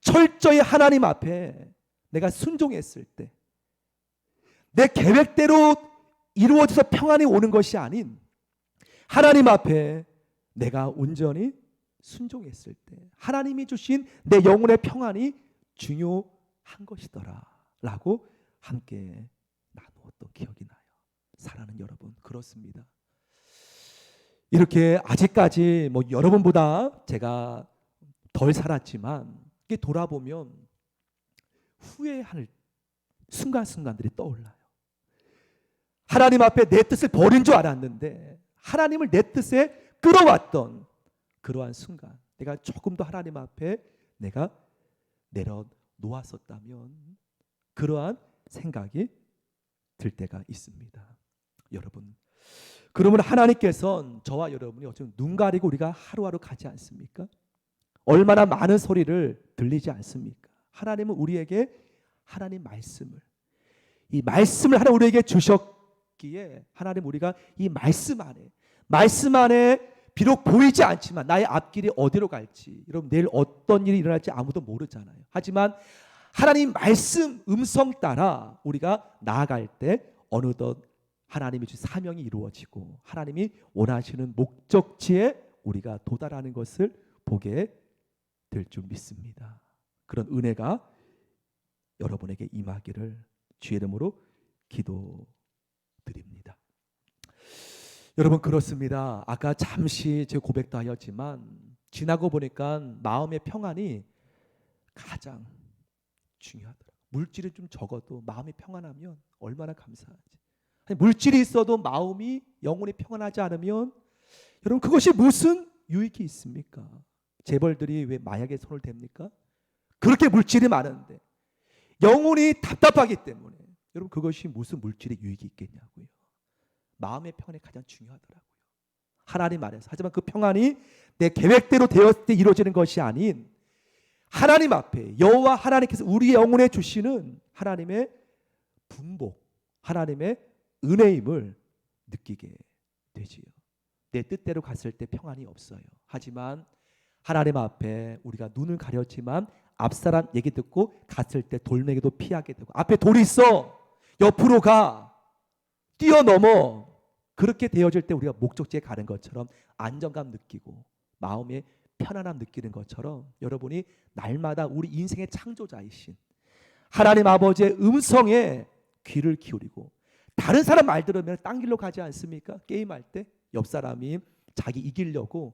철저히 하나님 앞에 내가 순종했을 때 내 계획대로 이루어져서 평안이 오는 것이 아닌 하나님 앞에 내가 온전히 순종했을 때 하나님이 주신 내 영혼의 평안이 중요한 것이더라 라고 함께 나누었던 기억이 나요. 사랑하는 여러분, 그렇습니다. 이렇게 아직까지 여러분보다 제가 덜 살았지만 이게 돌아보면 후회할 순간순간들이 떠올라요. 하나님 앞에 내 뜻을 버린 줄 알았는데 하나님을 내 뜻에 끌어왔던 그러한 순간 내가 조금 더 하나님 앞에 내가 내려놓았었다면 그러한 생각이 들 때가 있습니다. 여러분, 그러면 하나님께서는 저와 여러분이 어쩌면 눈 가리고 우리가 하루하루 가지 않습니까? 얼마나 많은 소리를 들리지 않습니까? 하나님은 우리에게 하나님 말씀을 이 말씀을 하나 우리에게 주셨기 있기에 하나님 우리가 이 말씀 안에 비록 보이지 않지만 나의 앞길이 어디로 갈지, 여러분 내일 어떤 일이 일어날지 아무도 모르잖아요. 하지만 하나님 말씀 음성 따라 우리가 나아갈 때 어느덧 하나님이 주신 사명이 이루어지고 하나님이 원하시는 목적지에 우리가 도달하는 것을 보게 될 줄 믿습니다. 그런 은혜가 여러분에게 임하기를 주의 이름으로 기도드립니다. 여러분 그렇습니다. 아까 잠시 제 고백도 하였지만 지나고 보니까 마음의 평안이 가장 중요하더라고요. 물질이 좀 적어도 마음이 평안하면 얼마나 감사하지. 물질이 있어도 마음이 영혼이 평안하지 않으면 여러분 그것이 무슨 유익이 있습니까? 재벌들이 왜 마약에 손을 댑니까? 그렇게 물질이 많은데 영혼이 답답하기 때문에 여러분 그것이 무슨 물질의 유익이 있겠냐고요. 마음의 평안이 가장 중요하더라고요. 하나님 안에서. 하지만 그 평안이 내 계획대로 되었을 때 이루어지는 것이 아닌 하나님 앞에 여호와 하나님께서 우리 영혼에 주시는 하나님의 분복, 하나님의 은혜임을 느끼게 되지요. 내 뜻대로 갔을 때 평안이 없어요. 하지만 하나님 앞에 우리가 눈을 가렸지만 앞사람 얘기 듣고 갔을 때 돌멩이도 피하게 되고 앞에 돌이 있어 옆으로 가 뛰어넘어 그렇게 되어질 때 우리가 목적지에 가는 것처럼 안정감 느끼고 마음에 편안함 느끼는 것처럼 여러분이 날마다 우리 인생의 창조자이신 하나님 아버지의 음성에 귀를 기울이고 다른 사람 말 들으면 딴 길로 가지 않습니까? 게임할 때 옆 사람이 자기 이기려고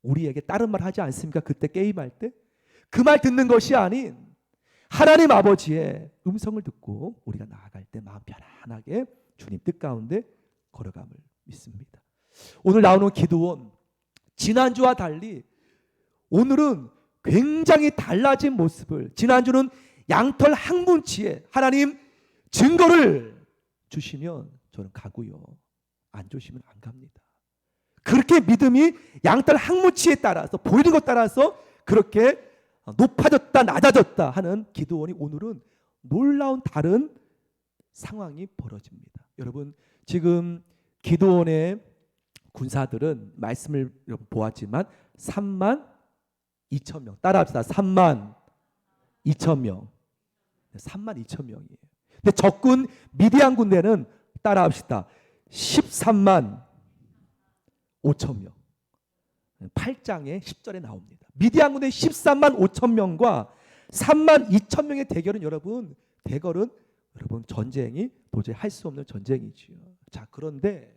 우리에게 다른 말 하지 않습니까? 그때 게임할 때 그 말 듣는 것이 아닌 하나님 아버지의 음성을 듣고 우리가 나아갈 때 마음 편안하게 주님 뜻 가운데 걸어감을 믿습니다. 오늘 나오는 기도원 지난주와 달리 오늘은 굉장히 달라진 모습을 지난주는 양털 항문치에 하나님 증거를 주시면 저는 가고요. 안 주시면 안 갑니다. 그렇게 믿음이 양털 항문치에 따라서 보이는 것 따라서 그렇게 높아졌다 낮아졌다 하는 기도원이 오늘은 놀라운 다른 상황이 벌어집니다. 여러분 지금 기도원의 군사들은 말씀을 보았지만 3만 2천 명 따라합시다. 3만 2천 명 3만 2천 명이에요. 근데 적군 미디안 군대는 따라합시다. 13만 5천 명 8장의 10절에 나옵니다. 미디안 군대 13만 5천 명과 3만 2천 명의 대결은 여러분 전쟁이 도저히 할 수 없는 전쟁이지요. 자 그런데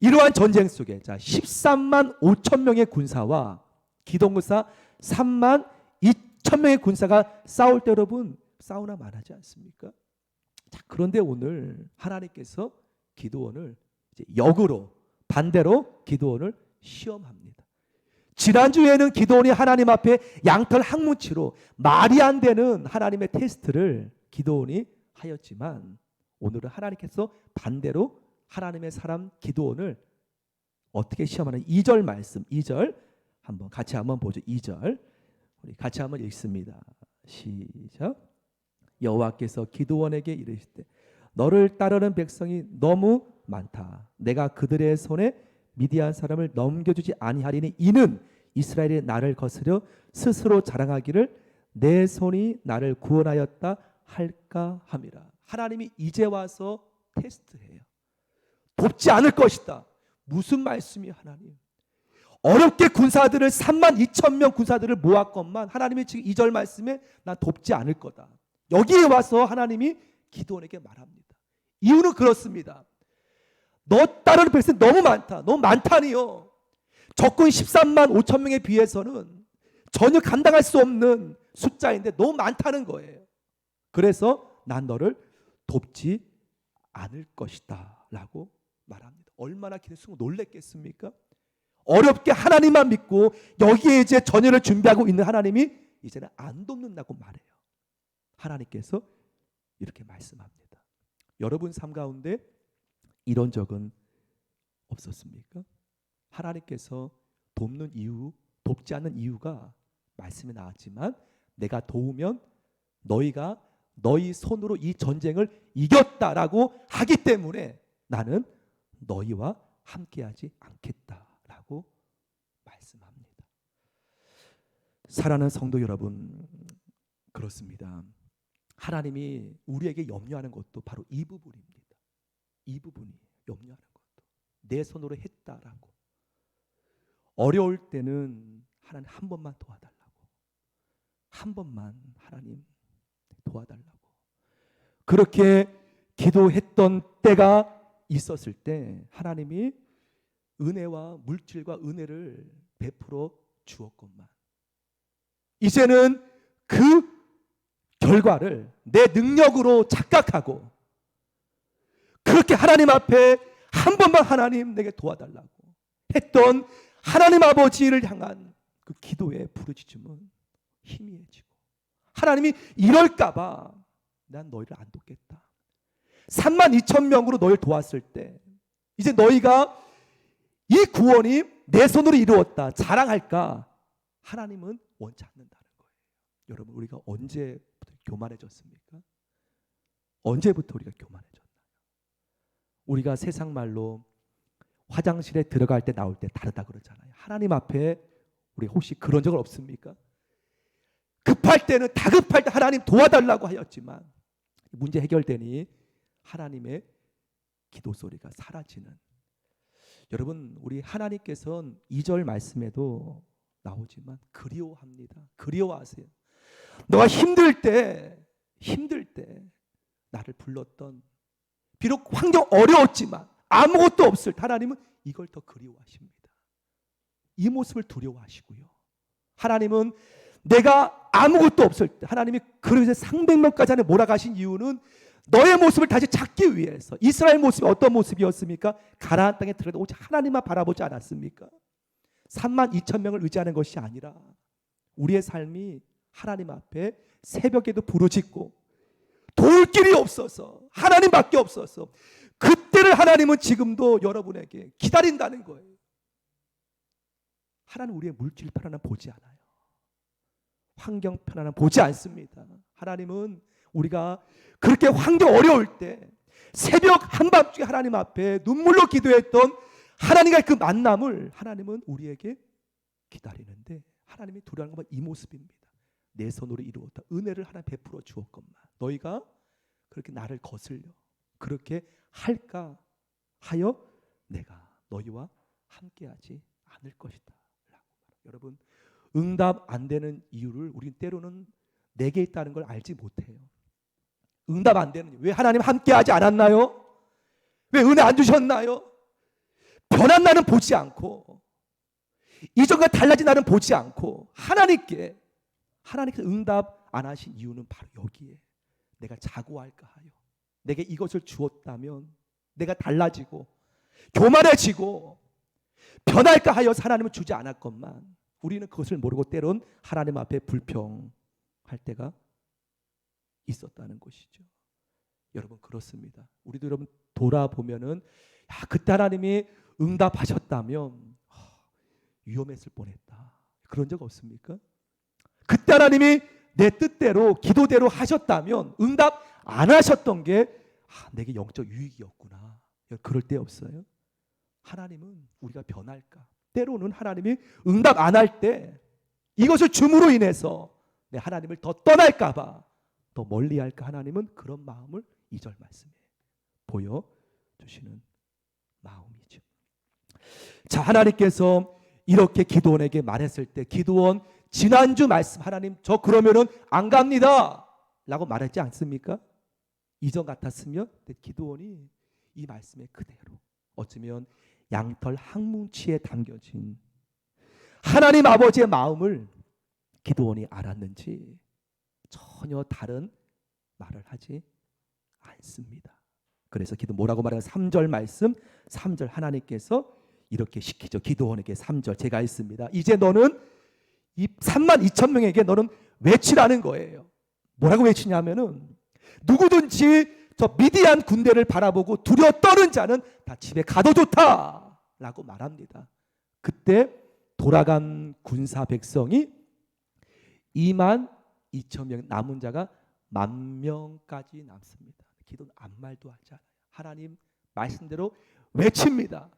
이러한 전쟁 속에 13만 5천 명의 군사와 기동군사 3만 2천 명의 군사가 싸울 때 여러분 싸우나 말하지 않습니까? 자 그런데 오늘 하나님께서 기도원을 이제 역으로 반대로 기도원을 시험합니다. 지난주에는 기도원이 하나님 앞에 양털 항문치로 말이 안 되는 하나님의 테스트를 기도원이 하였지만 오늘은 하나님께서 반대로 하나님의 사람 기도원을 어떻게 시험하는 2절 말씀 2절 같이 한번 보죠. 2절 우리 같이 한번 읽습니다. 시작. 여호와께서 기도원에게 이르시되 너를 따르는 백성이 너무 많다. 내가 그들의 손에 미디안 사람을 넘겨주지 아니하리니 이는 이스라엘이 나를 거스려 스스로 자랑하기를 내 손이 나를 구원하였다 할까 함이라. 하나님이 이제 와서 테스트해요. 돕지 않을 것이다. 무슨 말씀이 하나님? 어렵게 군사들을 3만 2천 명 군사들을 모았건만 하나님이 지금 2절 말씀에 난 돕지 않을 거다. 여기에 와서 하나님이 기도원에게 말합니다. 이유는 그렇습니다. 너 따르는 백성이 너무 많다. 너무 많다니요. 적군 13만 5천 명에 비해서는 전혀 감당할 수 없는 숫자인데 너무 많다는 거예요. 그래서 난 너를 돕지 않을 것이다 라고 말합니다. 얼마나 기도의 순간 놀랬겠습니까? 어렵게 하나님만 믿고 여기에 이제 전열을 준비하고 있는 하나님이 이제는 안 돕는다고 말해요. 하나님께서 이렇게 말씀합니다. 여러분 삶 가운데 이런 적은 없었습니까? 하나님께서 돕는 이유, 돕지 않는 이유가 말씀에 나왔지만 내가 도우면 너희가 너희 손으로 이 전쟁을 이겼다라고 하기 때문에 나는 너희와 함께하지 않겠다라고 말씀합니다. 사랑하는 성도 여러분, 그렇습니다. 하나님이 우리에게 염려하는 것도 바로 이 부분입니다. 이 부분이 염려하는 것도 내 손으로 했다라고. 어려울 때는 하나님 한 번만 도와달라고, 한 번만 하나님 도와달라고 그렇게 기도했던 때가 있었을 때 하나님이 은혜와 물질과 은혜를 베풀어 주었건만 이제는 그 결과를 내 능력으로 착각하고 그렇게 하나님 앞에 한 번만 하나님 내게 도와달라고 했던 하나님 아버지를 향한 그 기도의 부르짖음은 희미해지고 하나님이 이럴까봐 난 너희를 안 돕겠다. 32,000명으로 너희를 도왔을 때 이제 너희가 이 구원이 내 손으로 이루었다 자랑할까? 하나님은 원치 않는다는 거예요. 여러분, 우리가 언제부터 교만해졌습니까? 언제부터 우리가 교만해졌나요? 우리가 세상 말로 화장실에 들어갈 때 나올 때 다르다 그러잖아요. 하나님 앞에 우리 혹시 그런 적은 없습니까? 급할 때는 다급할 때 하나님 도와달라고 하였지만 문제 해결되니 하나님의 기도 소리가 사라지는. 여러분, 우리 하나님께서는 2절 말씀에도 나오지만 그리워합니다. 그리워하세요. 너가 힘들 때 나를 불렀던, 비록 환경 어려웠지만 아무것도 없을 때 하나님은 이걸 더 그리워하십니다. 이 모습을 두려워하시고요. 하나님은 내가 아무것도 없을 때 하나님이 그릇에 상백명까지 안에 몰아가신 이유는 너의 모습을 다시 찾기 위해서. 이스라엘 모습이 어떤 모습이었습니까? 가나안 땅에 들어가도 오직 하나님만 바라보지 않았습니까? 32,000명을 의지하는 것이 아니라 우리의 삶이 하나님 앞에 새벽에도 부르짖고 도울 길이 없어서 하나님밖에 없어서 그때를 하나님은 지금도 여러분에게 기다린다는 거예요. 하나님 우리의 물질 편안함 보지 않아요. 환경 편안함 보지 않습니다. 하나님은 우리가 그렇게 환경 어려울 때 새벽 한밤중에 하나님 앞에 눈물로 기도했던 하나님과의 그 만남을 하나님은 우리에게 기다리는데 하나님이 두려워하는 것은 이 모습입니다. 내 손으로 이루었다. 은혜를 하나 베풀어 주었건만 너희가 그렇게 나를 거슬려 그렇게 할까 하여 내가 너희와 함께하지 않을 것이다 라고. 여러분, 응답 안 되는 이유를 우리는 때로는 내게 있다는 걸 알지 못해요. 응답 안 되는 이유. 왜 하나님 함께하지 않았나요? 왜 은혜 안 주셨나요? 변한 나는 보지 않고 이전과 달라진 나는 보지 않고 하나님께서 응답 안 하신 이유는 바로 여기에 내가 자고할까 하여 내게 이것을 주었다면 내가 달라지고 교만해지고 변할까 하여 하나님은 주지 않았건만 우리는 그것을 모르고 때론 하나님 앞에 불평할 때가 있었다는 것이죠. 여러분, 그렇습니다. 우리도 여러분 돌아보면은 그때 하나님이 응답하셨다면 위험했을 뻔했다. 그런 적 없습니까? 그때 하나님이 내 뜻대로 기도대로 하셨다면 응답 안 하셨던 게 내게 영적 유익이었구나. 그럴 때 없어요? 하나님은 우리가 변할까? 때로는 하나님이 응답 안 할 때 이것을 줌으로 인해서 내 하나님을 더 떠날까 봐 더 멀리할까 하나님은 그런 마음을 2절 말씀에 보여주시는 마음이죠. 자, 하나님께서 이렇게 기드온에게 말했을 때 기드온 지난주 말씀 하나님 저 그러면은 안 갑니다 라고 말했지 않습니까? 이전 같았으면 기드온이 이 말씀에 그대로 어쩌면 양털 항뭉치에 담겨진 하나님 아버지의 마음을 기드온이 알았는지 전혀 다른 말을 하지 않습니다. 그래서 기도 뭐라고 말하는 3절 말씀 3절 하나님께서 이렇게 시키죠. 기드온에게 3절 제가 있습니다. 이제 너는 이 32,000명에게 너는 외치라는 거예요. 뭐라고 외치냐면은 누구든지 저 미디안 군대를 바라보고 두려워 떠는 자는 다 집에 가도 좋다라고 말합니다. 그때 돌아간 군사 백성이 22,000명 남은 자가 10,000명까지 남습니다. 기도는 아무 말도 하지 않아요. 하나님 말씀대로 외칩니다.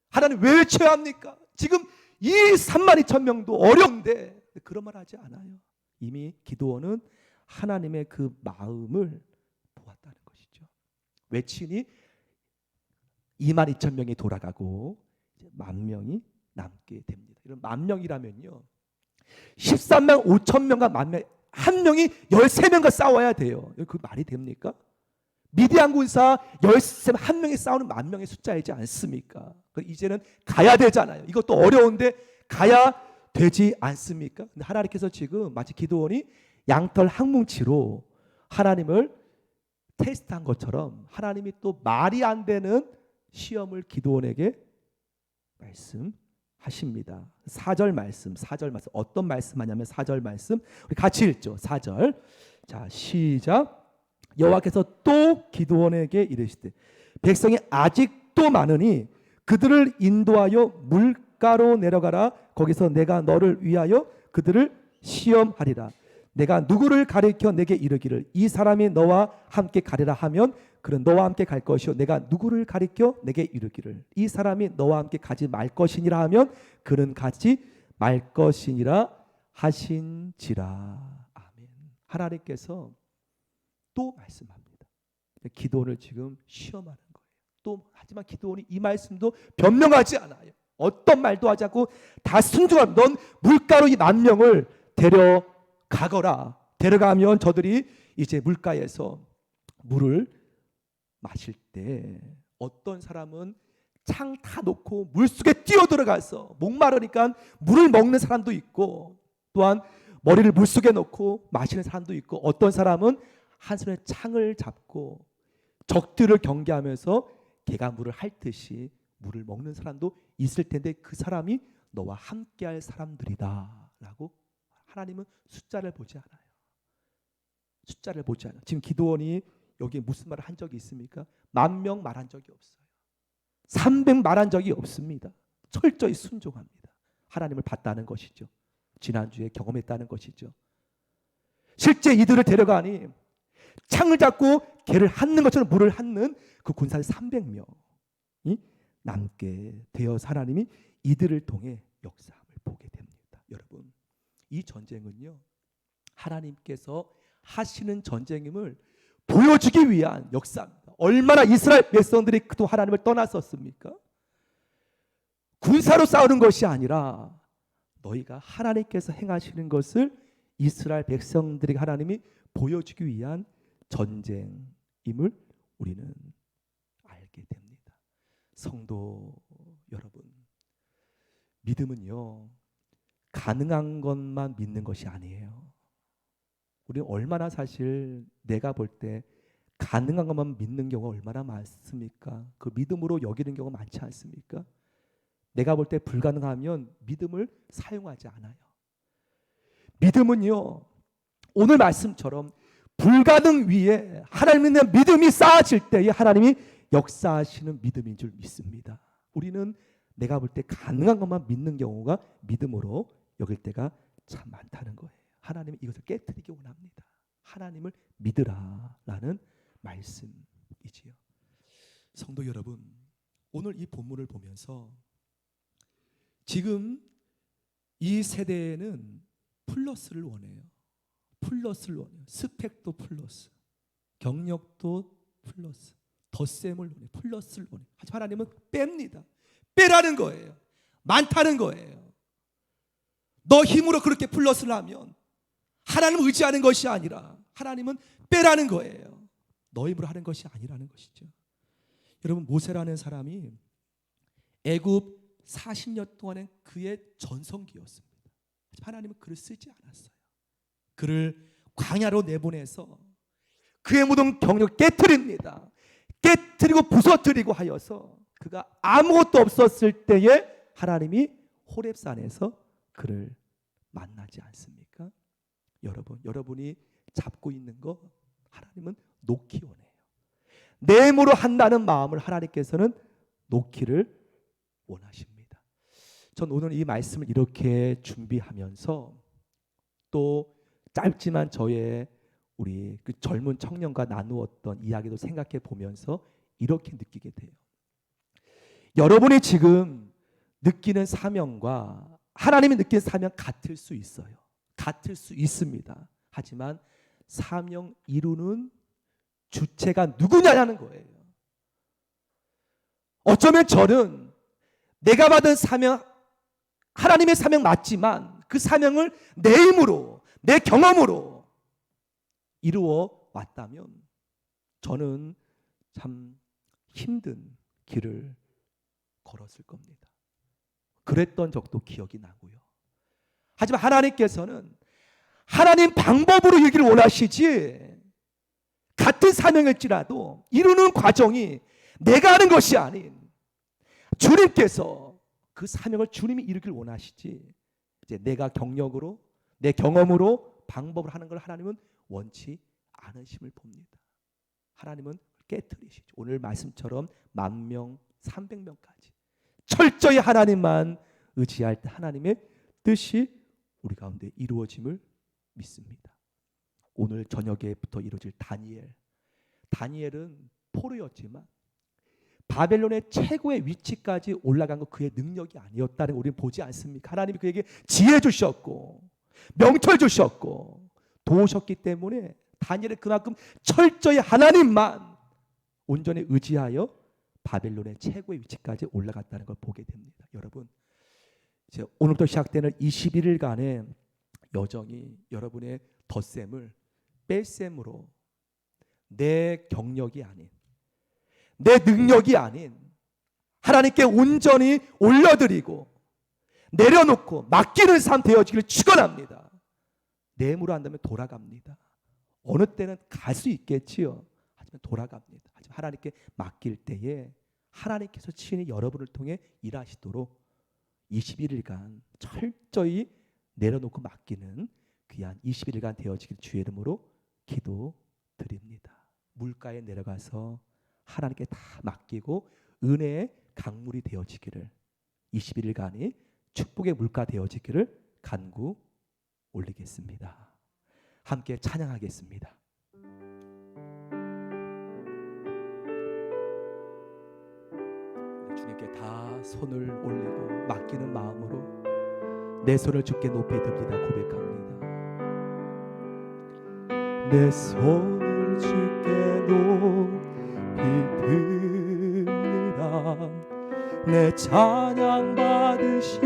하나님 왜 외쳐야 합니까? 지금 이 32,000명도 어려운데 그런 말 하지 않아요. 이미 기도원은 하나님의 그 마음을 보았다는 것이죠. 외치니 22,000명이 돌아가고 10,000명이 남게 됩니다. 이런 10,000명이라면요 13만 5천 명과 10,000명, 한 명이 13명과 싸워야 돼요. 그 말이 됩니까? 미디안 군사 13명이 싸우는 10,000명의 숫자이지 않습니까? 이제는 가야 되잖아요. 이것도 어려운데 가야 되지 않습니까? 근데 하나님께서 지금 마치 기드온이 양털 항뭉치로 하나님을 테스트한 것처럼 하나님이 또 말이 안 되는 시험을 기드온에게 말씀하십니다. 4절 말씀 어떤 말씀하냐면 4절 말씀 우리 같이 읽죠. 4절 자 시작. 여호와께서 또 기드온에게 이르시되 백성이 아직도 많으니 그들을 인도하여 물가로 내려가라. 거기서 내가 너를 위하여 그들을 시험하리라. 내가 누구를 가리켜 내게 이르기를 이 사람이 너와 함께 가리라 하면 그는 너와 함께 갈 것이요 내가 누구를 가리켜 내게 이르기를 이 사람이 너와 함께 가지 말 것이니라 하면 그는 가지 말 것이니라 하신지라. 아멘. 하나님께서 또 말씀합니다. 기도를 지금 시험하는 거예요. 또 하지만 기도원이 이 말씀도 변명하지 않아요. 어떤 말도 하지 않고 다 순종합니다. 넌 물가로 이 10,000명을 데려가거라. 데려가면 저들이 이제 물가에서 물을 마실 때 어떤 사람은 창 다 놓고 물속에 뛰어들어가서 목마르니까 물을 먹는 사람도 있고 또한 머리를 물속에 넣고 마시는 사람도 있고 어떤 사람은 한 손에 창을 잡고 적들을 경계하면서 개가 물을 핥듯이 물을 먹는 사람도 있을 텐데 그 사람이 너와 함께할 사람들이다 라고 하나님은 숫자를 보지 않아요. 숫자를 보지 않아요. 지금 기드온이 여기에 무슨 말을 한 적이 있습니까? 10,000명 말한 적이 없어요. 300 말한 적이 없습니다. 철저히 순종합니다. 하나님을 봤다는 것이죠. 지난주에 경험했다는 것이죠. 실제 이들을 데려가니 창을 잡고 개를 핥는 것처럼 물을 핥는 그 군사 300명이 남게 되어서 하나님이 이들을 통해 역사함을 보게 됩니다. 여러분, 이 전쟁은요 하나님께서 하시는 전쟁임을 보여주기 위한 역사입니다. 얼마나 이스라엘 백성들이 그동안 하나님을 떠났었습니까? 군사로 싸우는 것이 아니라 너희가 하나님께서 행하시는 것을 이스라엘 백성들에게 하나님이 보여주기 위한 전쟁임을 우리는 알게 됩니다. 성도 여러분, 믿음은요 가능한 것만 믿는 것이 아니에요. 우리는 얼마나 사실 내가 볼 때 가능한 것만 믿는 경우가 얼마나 많습니까? 그 믿음으로 여기는 경우가 많지 않습니까? 내가 볼 때 불가능하면 믿음을 사용하지 않아요. 믿음은요 오늘 말씀처럼 불가능 위에 하나님에 대한 믿음이 쌓아질 때에 하나님이 역사하시는 믿음인 줄 믿습니다. 우리는 내가 볼 때 가능한 것만 믿는 경우가 믿음으로 여길 때가 참 많다는 거예요. 하나님은 이것을 깨트리기 원합니다. 하나님을 믿으라라는 말씀이지요. 성도 여러분, 오늘 이 본문을 보면서 지금 이 세대에는 플러스를 원해요. 플러스를 원해요. 스펙도 플러스, 경력도 플러스, 덧셈을 원해요. 플러스를 원해요. 하지만 하나님은 뺍니다. 빼라는 거예요. 많다는 거예요. 너 힘으로 그렇게 플러스를 하면 하나님을 의지하는 것이 아니라 하나님은 빼라는 거예요. 너 힘으로 하는 것이 아니라는 것이죠. 여러분, 모세라는 사람이 애굽 40년 동안의 그의 전성기였습니다. 하나님은 그를 쓰지 않았어요. 그를 광야로 내보내서 그의 모든 경력을 깨트립니다. 깨트리고 부서뜨리고 하여서 그가 아무것도 없었을 때에 하나님이 호렙산에서 그를 만나지 않습니까? 여러분이 잡고 있는 거 하나님은 놓기 원해요. 내 힘으로 한다는 마음을 하나님께서는 놓기를 원하십니다. 전 오늘 이 말씀을 이렇게 준비하면서 또 짧지만 저의 우리 그 젊은 청년과 나누었던 이야기도 생각해 보면서 이렇게 느끼게 돼요. 여러분이 지금 느끼는 사명과 하나님이 느끼는 사명 같을 수 있어요. 같을 수 있습니다. 하지만 사명 이루는 주체가 누구냐는 거예요. 어쩌면 저는 내가 받은 사명, 하나님의 사명 맞지만 그 사명을 내 힘으로, 내 경험으로 이루어 왔다면 저는 참 힘든 길을 걸었을 겁니다. 그랬던 적도 기억이 나고요. 하지만 하나님께서는 하나님 방법으로 이루기를 원하시지, 같은 사명일지라도 이루는 과정이 내가 하는 것이 아닌 주님께서 그 사명을 주님이 이루기를 원하시지, 이제 내가 경력으로, 내 경험으로, 방법으로 하는 걸 하나님은 원치 않으심을 봅니다. 하나님은 깨트리시죠. 오늘 말씀처럼 10,000명, 300명까지 철저히 하나님만 의지할 때 하나님의 뜻이 우리 가운데 이루어짐을 믿습니다. 오늘 저녁에부터 이루어질 다니엘은 포로였지만 바벨론의 최고의 위치까지 올라간 건 그의 능력이 아니었다는 걸 우리는 보지 않습니까? 하나님이 그에게 지혜 주셨고 명철 주셨고 도우셨기 때문에 다니엘은 그만큼 철저히 하나님만 온전히 의지하여 바벨론의 최고의 위치까지 올라갔다는 걸 보게 됩니다. 여러분, 이제 오늘부터 시작되는 21일간의 여정이 여러분의 덧셈을 뺄셈으로 내 경력이 아닌, 내 능력이 아닌 하나님께 온전히 올려드리고 내려놓고 맡기는 삶 되어지기를 축원합니다. 내 힘으로 한다면 돌아갑니다. 어느 때는 갈 수 있겠지요. 하지만 돌아갑니다. 하지만 하나님께 맡길 때에 하나님께서 친히 여러분을 통해 일하시도록 21일간 철저히 내려놓고 맡기는 귀한 21일간 되어지길 주의 이름으로 기도드립니다. 물가에 내려가서 하나님께 다 맡기고 은혜의 강물이 되어지기를, 21일간이 축복의 물가 되어지기를 간구 올리겠습니다. 함께 찬양하겠습니다. 주님께 다 손을 올리고 맡기는 마음으로 내 손을 주께 높이 듭니다. 고백합니다. 내 손을 주께 높이 듭니다. 내 찬양 받으실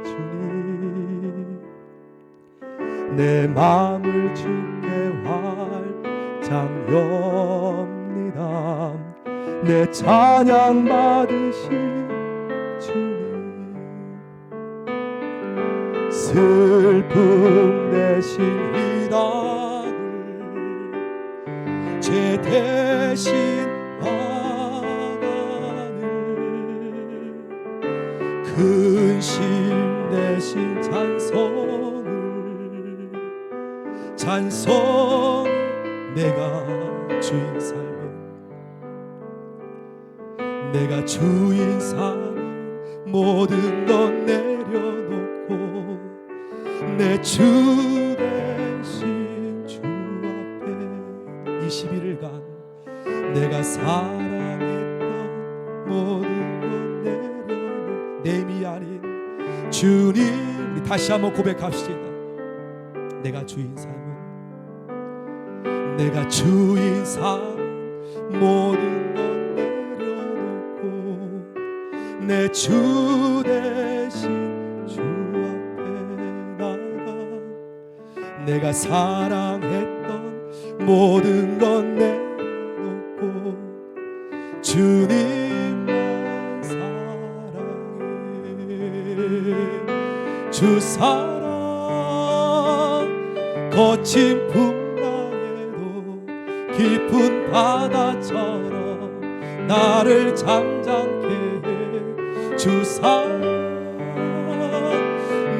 주님, 내 마음을 주께 활짝 엽니다. 내 찬양 받으실 주님, 슬픔 대신 희락을 죄 대신 화관을 근심 대신 찬송 내가 주인 삶은, 내가 주인 삶은 모든 것 내려놓고 내 주 대신 주 앞에 21일간 내가 사랑했던 모든 것 내려놓고 내 힘이 아닌 주님, 우리 다시 한번 고백합시다. 내가 주인 삶은, 내가 주인 삶은 모든 것 내려놓고 내 주 대신 주 앞에 나가 내가 사랑했던 모든 것 내려놓고 주님만 사랑해. 주 사랑 거친 풍랑에도 깊은 바다처럼 나를 잠잠케 해. 주 사랑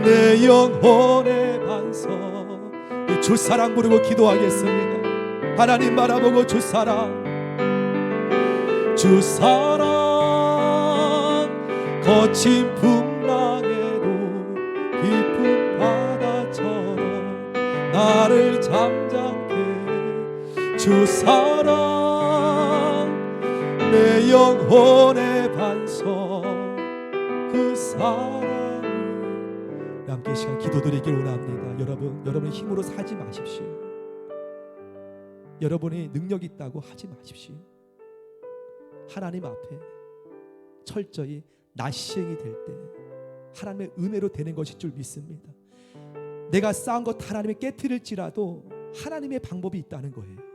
내 영혼의 반석. 주 사랑 부르고 기도하겠습니다. 하나님 바라보고 주 사랑, 주 사랑 거친 풍랑에도 깊은 바다처럼 나를 잠잠케 주 사랑 내 영혼의 반석 그 사랑을 함께 이 시간 기도드리길 원합니다. 여러분의 힘으로 살지 마십시오. 여러분이 능력 있다고 하지 마십시오. 하나님 앞에 철저히 나 시행이 될 때 하나님의 은혜로 되는 것일 줄 믿습니다. 내가 쌓은 것 하나님이 깨트릴지라도 하나님의 방법이 있다는 거예요.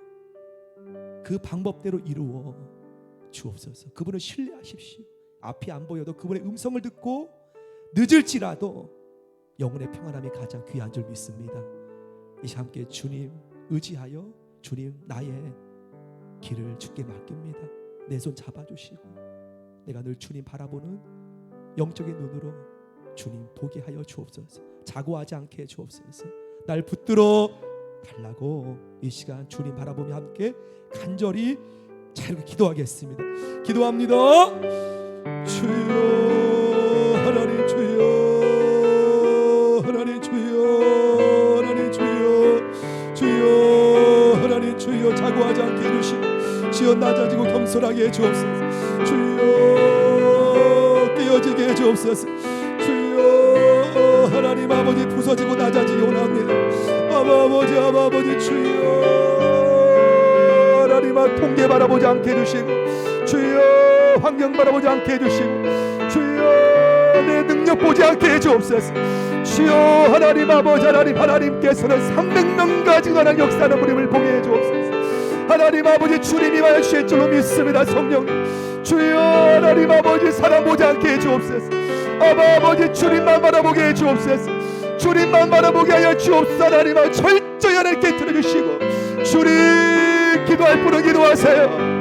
그 방법대로 이루어 주옵소서. 그분을 신뢰하십시오. 앞이 안 보여도 그분의 음성을 듣고 늦을지라도 영혼의 평안함이 가장 귀한 줄 믿습니다. 이 시간 함께 주님 의지하여 주님 나의 길을 주께 맡깁니다. 내 손 잡아주시고 내가 늘 주님 바라보는 영적인 눈으로 주님 보게 하여 주옵소서. 자고하지 않게 해 주옵소서. 날 붙들어 달라고 이 시간 주님 바라보며 함께 간절히 자유롭게 기도하겠습니다. 기도합니다. 주여 하나님 주여 하나님 주여 하나님 주여 주여 하나님 주여 자고하지 않게 해주시고 주여 낮아지고 겸손하게 해주옵소서. 주여 깨어지게 해주옵소서. 주여 하나님 아버지 부서지고 낮아지기 원합니다. 아버지 주여 하나님 통계 바라보지 않게 해주시고 주여 환경 바라보지 않게 해주시고 주여 내 능력 보지 않게 해주옵소서. 주여 하나님 아버지 하나님께서는 300명 가지고 하나님 역사하는 부림을 보게 해주옵소서. 하나님 아버지 주님이 임하여 주실 줄로 믿습니다. 성령님 주여 하나님 아버지 사람 보지 않게 해주옵소서. 아버지 주님만 바라보게 해주옵소서. 주님만 바라보게 하여 주옵소서. 하나님 아버지 철저히 하나님 깨트려 주시고 주님 기도할 분은 기도하세요.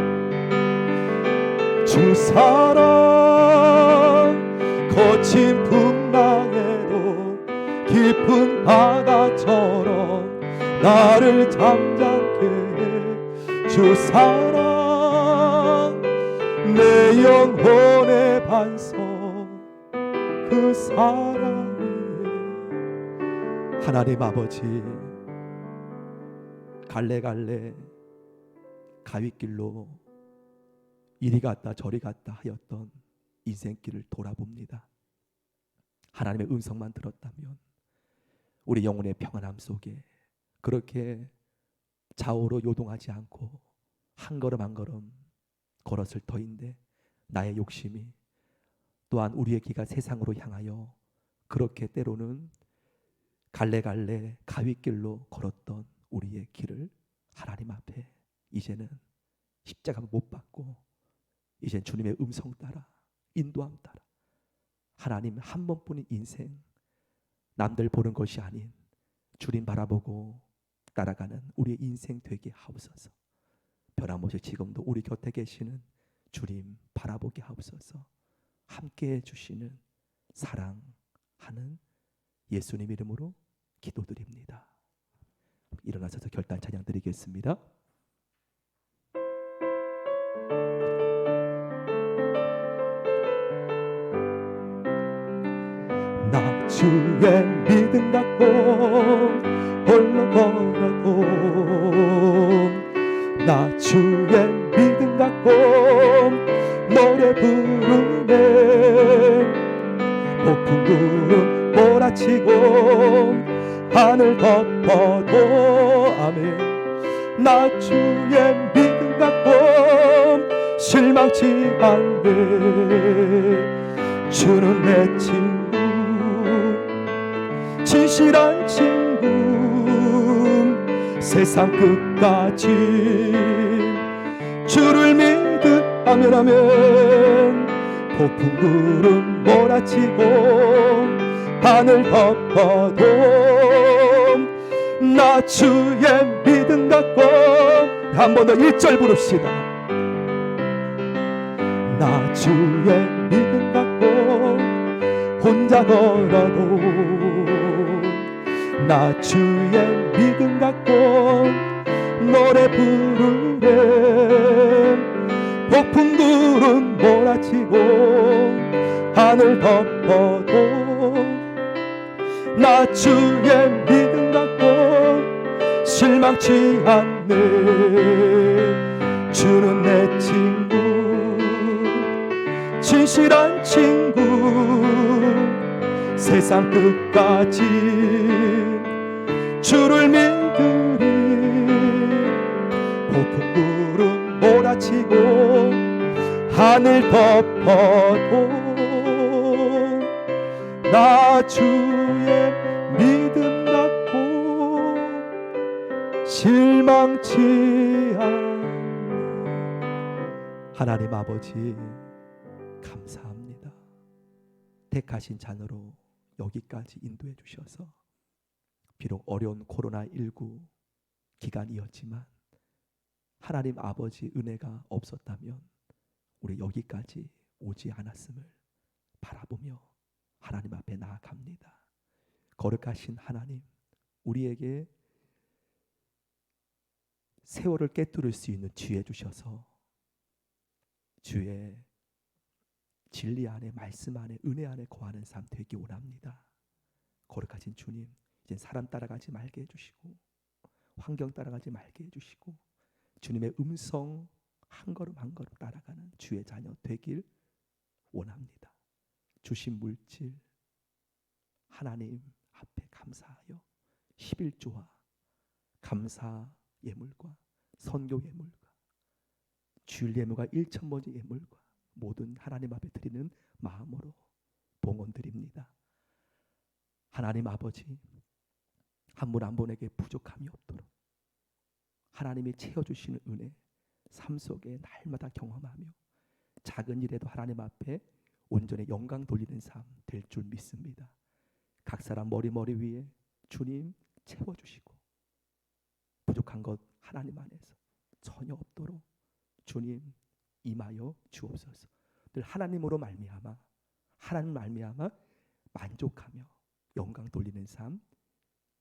주 사랑 거친 풍랑에도 깊은 바다처럼 나를 잠잠케 해. 주 사랑 내 영혼의 반석 그 사랑을 하나님 아버지 갈래갈래 가위길로 이리 갔다 저리 갔다 하였던 인생길을 돌아봅니다. 하나님의 음성만 들었다면 우리 영혼의 평안함 속에 그렇게 좌우로 요동하지 않고 한 걸음 한 걸음 걸었을 터인데 나의 욕심이 또한 우리의 기가 세상으로 향하여 그렇게 때로는 갈래갈래 가위길로 걸었던 우리의 길을 하나님 앞에 이제는 십자가 못 받고 이제 주님의 음성 따라 인도함 따라 하나님 한 번뿐인 인생 남들 보는 것이 아닌 주님 바라보고 따라가는 우리의 인생 되게 하옵소서. 변함없이 지금도 우리 곁에 계시는 주님 바라보게 하옵소서. 함께해 주시는 사랑하는 예수님 이름으로 기도드립니다. 일어나셔서 결단 찬양 드리겠습니다. 나 주의 믿음 갖고 홀로 걸어도 나 주의 믿음 갖고 노래 부르네 높은 구름 몰아치고 하늘 덮어도 아멘. 나 주의 믿음 갖고 실망치 않네. 주는 내 친구 진실한 친구 세상 끝까지 주를 믿으면 아멘. 폭풍 구름 몰아치고 하늘 덮어도 나 주의 믿음 갖고 한 번 더 1절 부릅시다. 나 주의 믿음 갖고 혼자 걸어도 나 주의 믿음 갖고 노래 부르네. 폭풍 구름 몰아치고 하늘 덮어도 나 주의 믿음 갖고 실망치 않네. 주는 내 친구, 진실한 친구, 세상 끝까지 주를 믿으리. 폭풍 구름 몰아치고 하늘 덮어도 나 주의 믿음 갖고 실망치 않네. 하나님 아버지 감사합니다. 택하신 자녀로 여기까지 인도해 주셔서 비록 어려운 코로나19 기간이었지만 하나님 아버지 은혜가 없었다면 우리 여기까지 오지 않았음을 바라보며 하나님 앞에 나아갑니다. 거룩하신 하나님, 우리에게 세월을 꿰뚫을 수 있는 지혜 주셔서 주의 진리 안에, 말씀 안에, 은혜 안에 거하는 삶 되기 원합니다. 거룩하신 주님, 이제 사람 따라가지 말게 해주시고 환경 따라가지 말게 해주시고 주님의 음성 한 걸음 한 걸음 따라가는 주의 자녀 되길 원합니다. 주신 물질 하나님 앞에 감사하여 11조와 감사 예물과 선교 예물과 주일 예물과 1,000번째 예물과 모든 하나님 앞에 드리는 마음으로 봉헌드립니다. 하나님 아버지, 한 분 한 분에게 부족함이 없도록 하나님이 채워주시는 은혜 삶 속에 날마다 경험하며 작은 일에도 하나님 앞에 온전히 영광 돌리는 삶 될 줄 믿습니다. 각 사람 머리 위에 주님 채워주시고 부족한 것 하나님 안에서 전혀 없도록 주님 임하여 주옵소서. 늘 하나님으로 말미암아 하나님 말미암아 만족하며 영광 돌리는 삶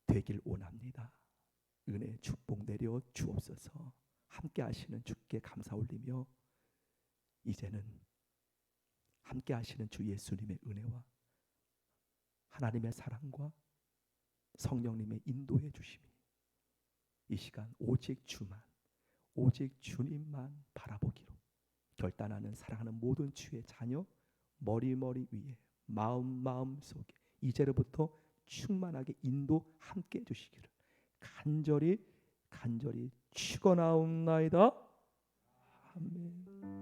되길 원합니다. 은혜 축복 내려 주옵소서. 함께 하시는 주께 감사 올리며 이제는 함께 하시는 주 예수님의 은혜와 하나님의 사랑과 성령님의 인도해 주심이 이 시간 오직 주만, 오직 주님만 바라보기로 결단하는 사랑하는 모든 주의 자녀 머리 위에 마음 속에 이제로부터 충만하게 인도 함께 해 주시기를 간절히 축원하옵나이다. 아멘.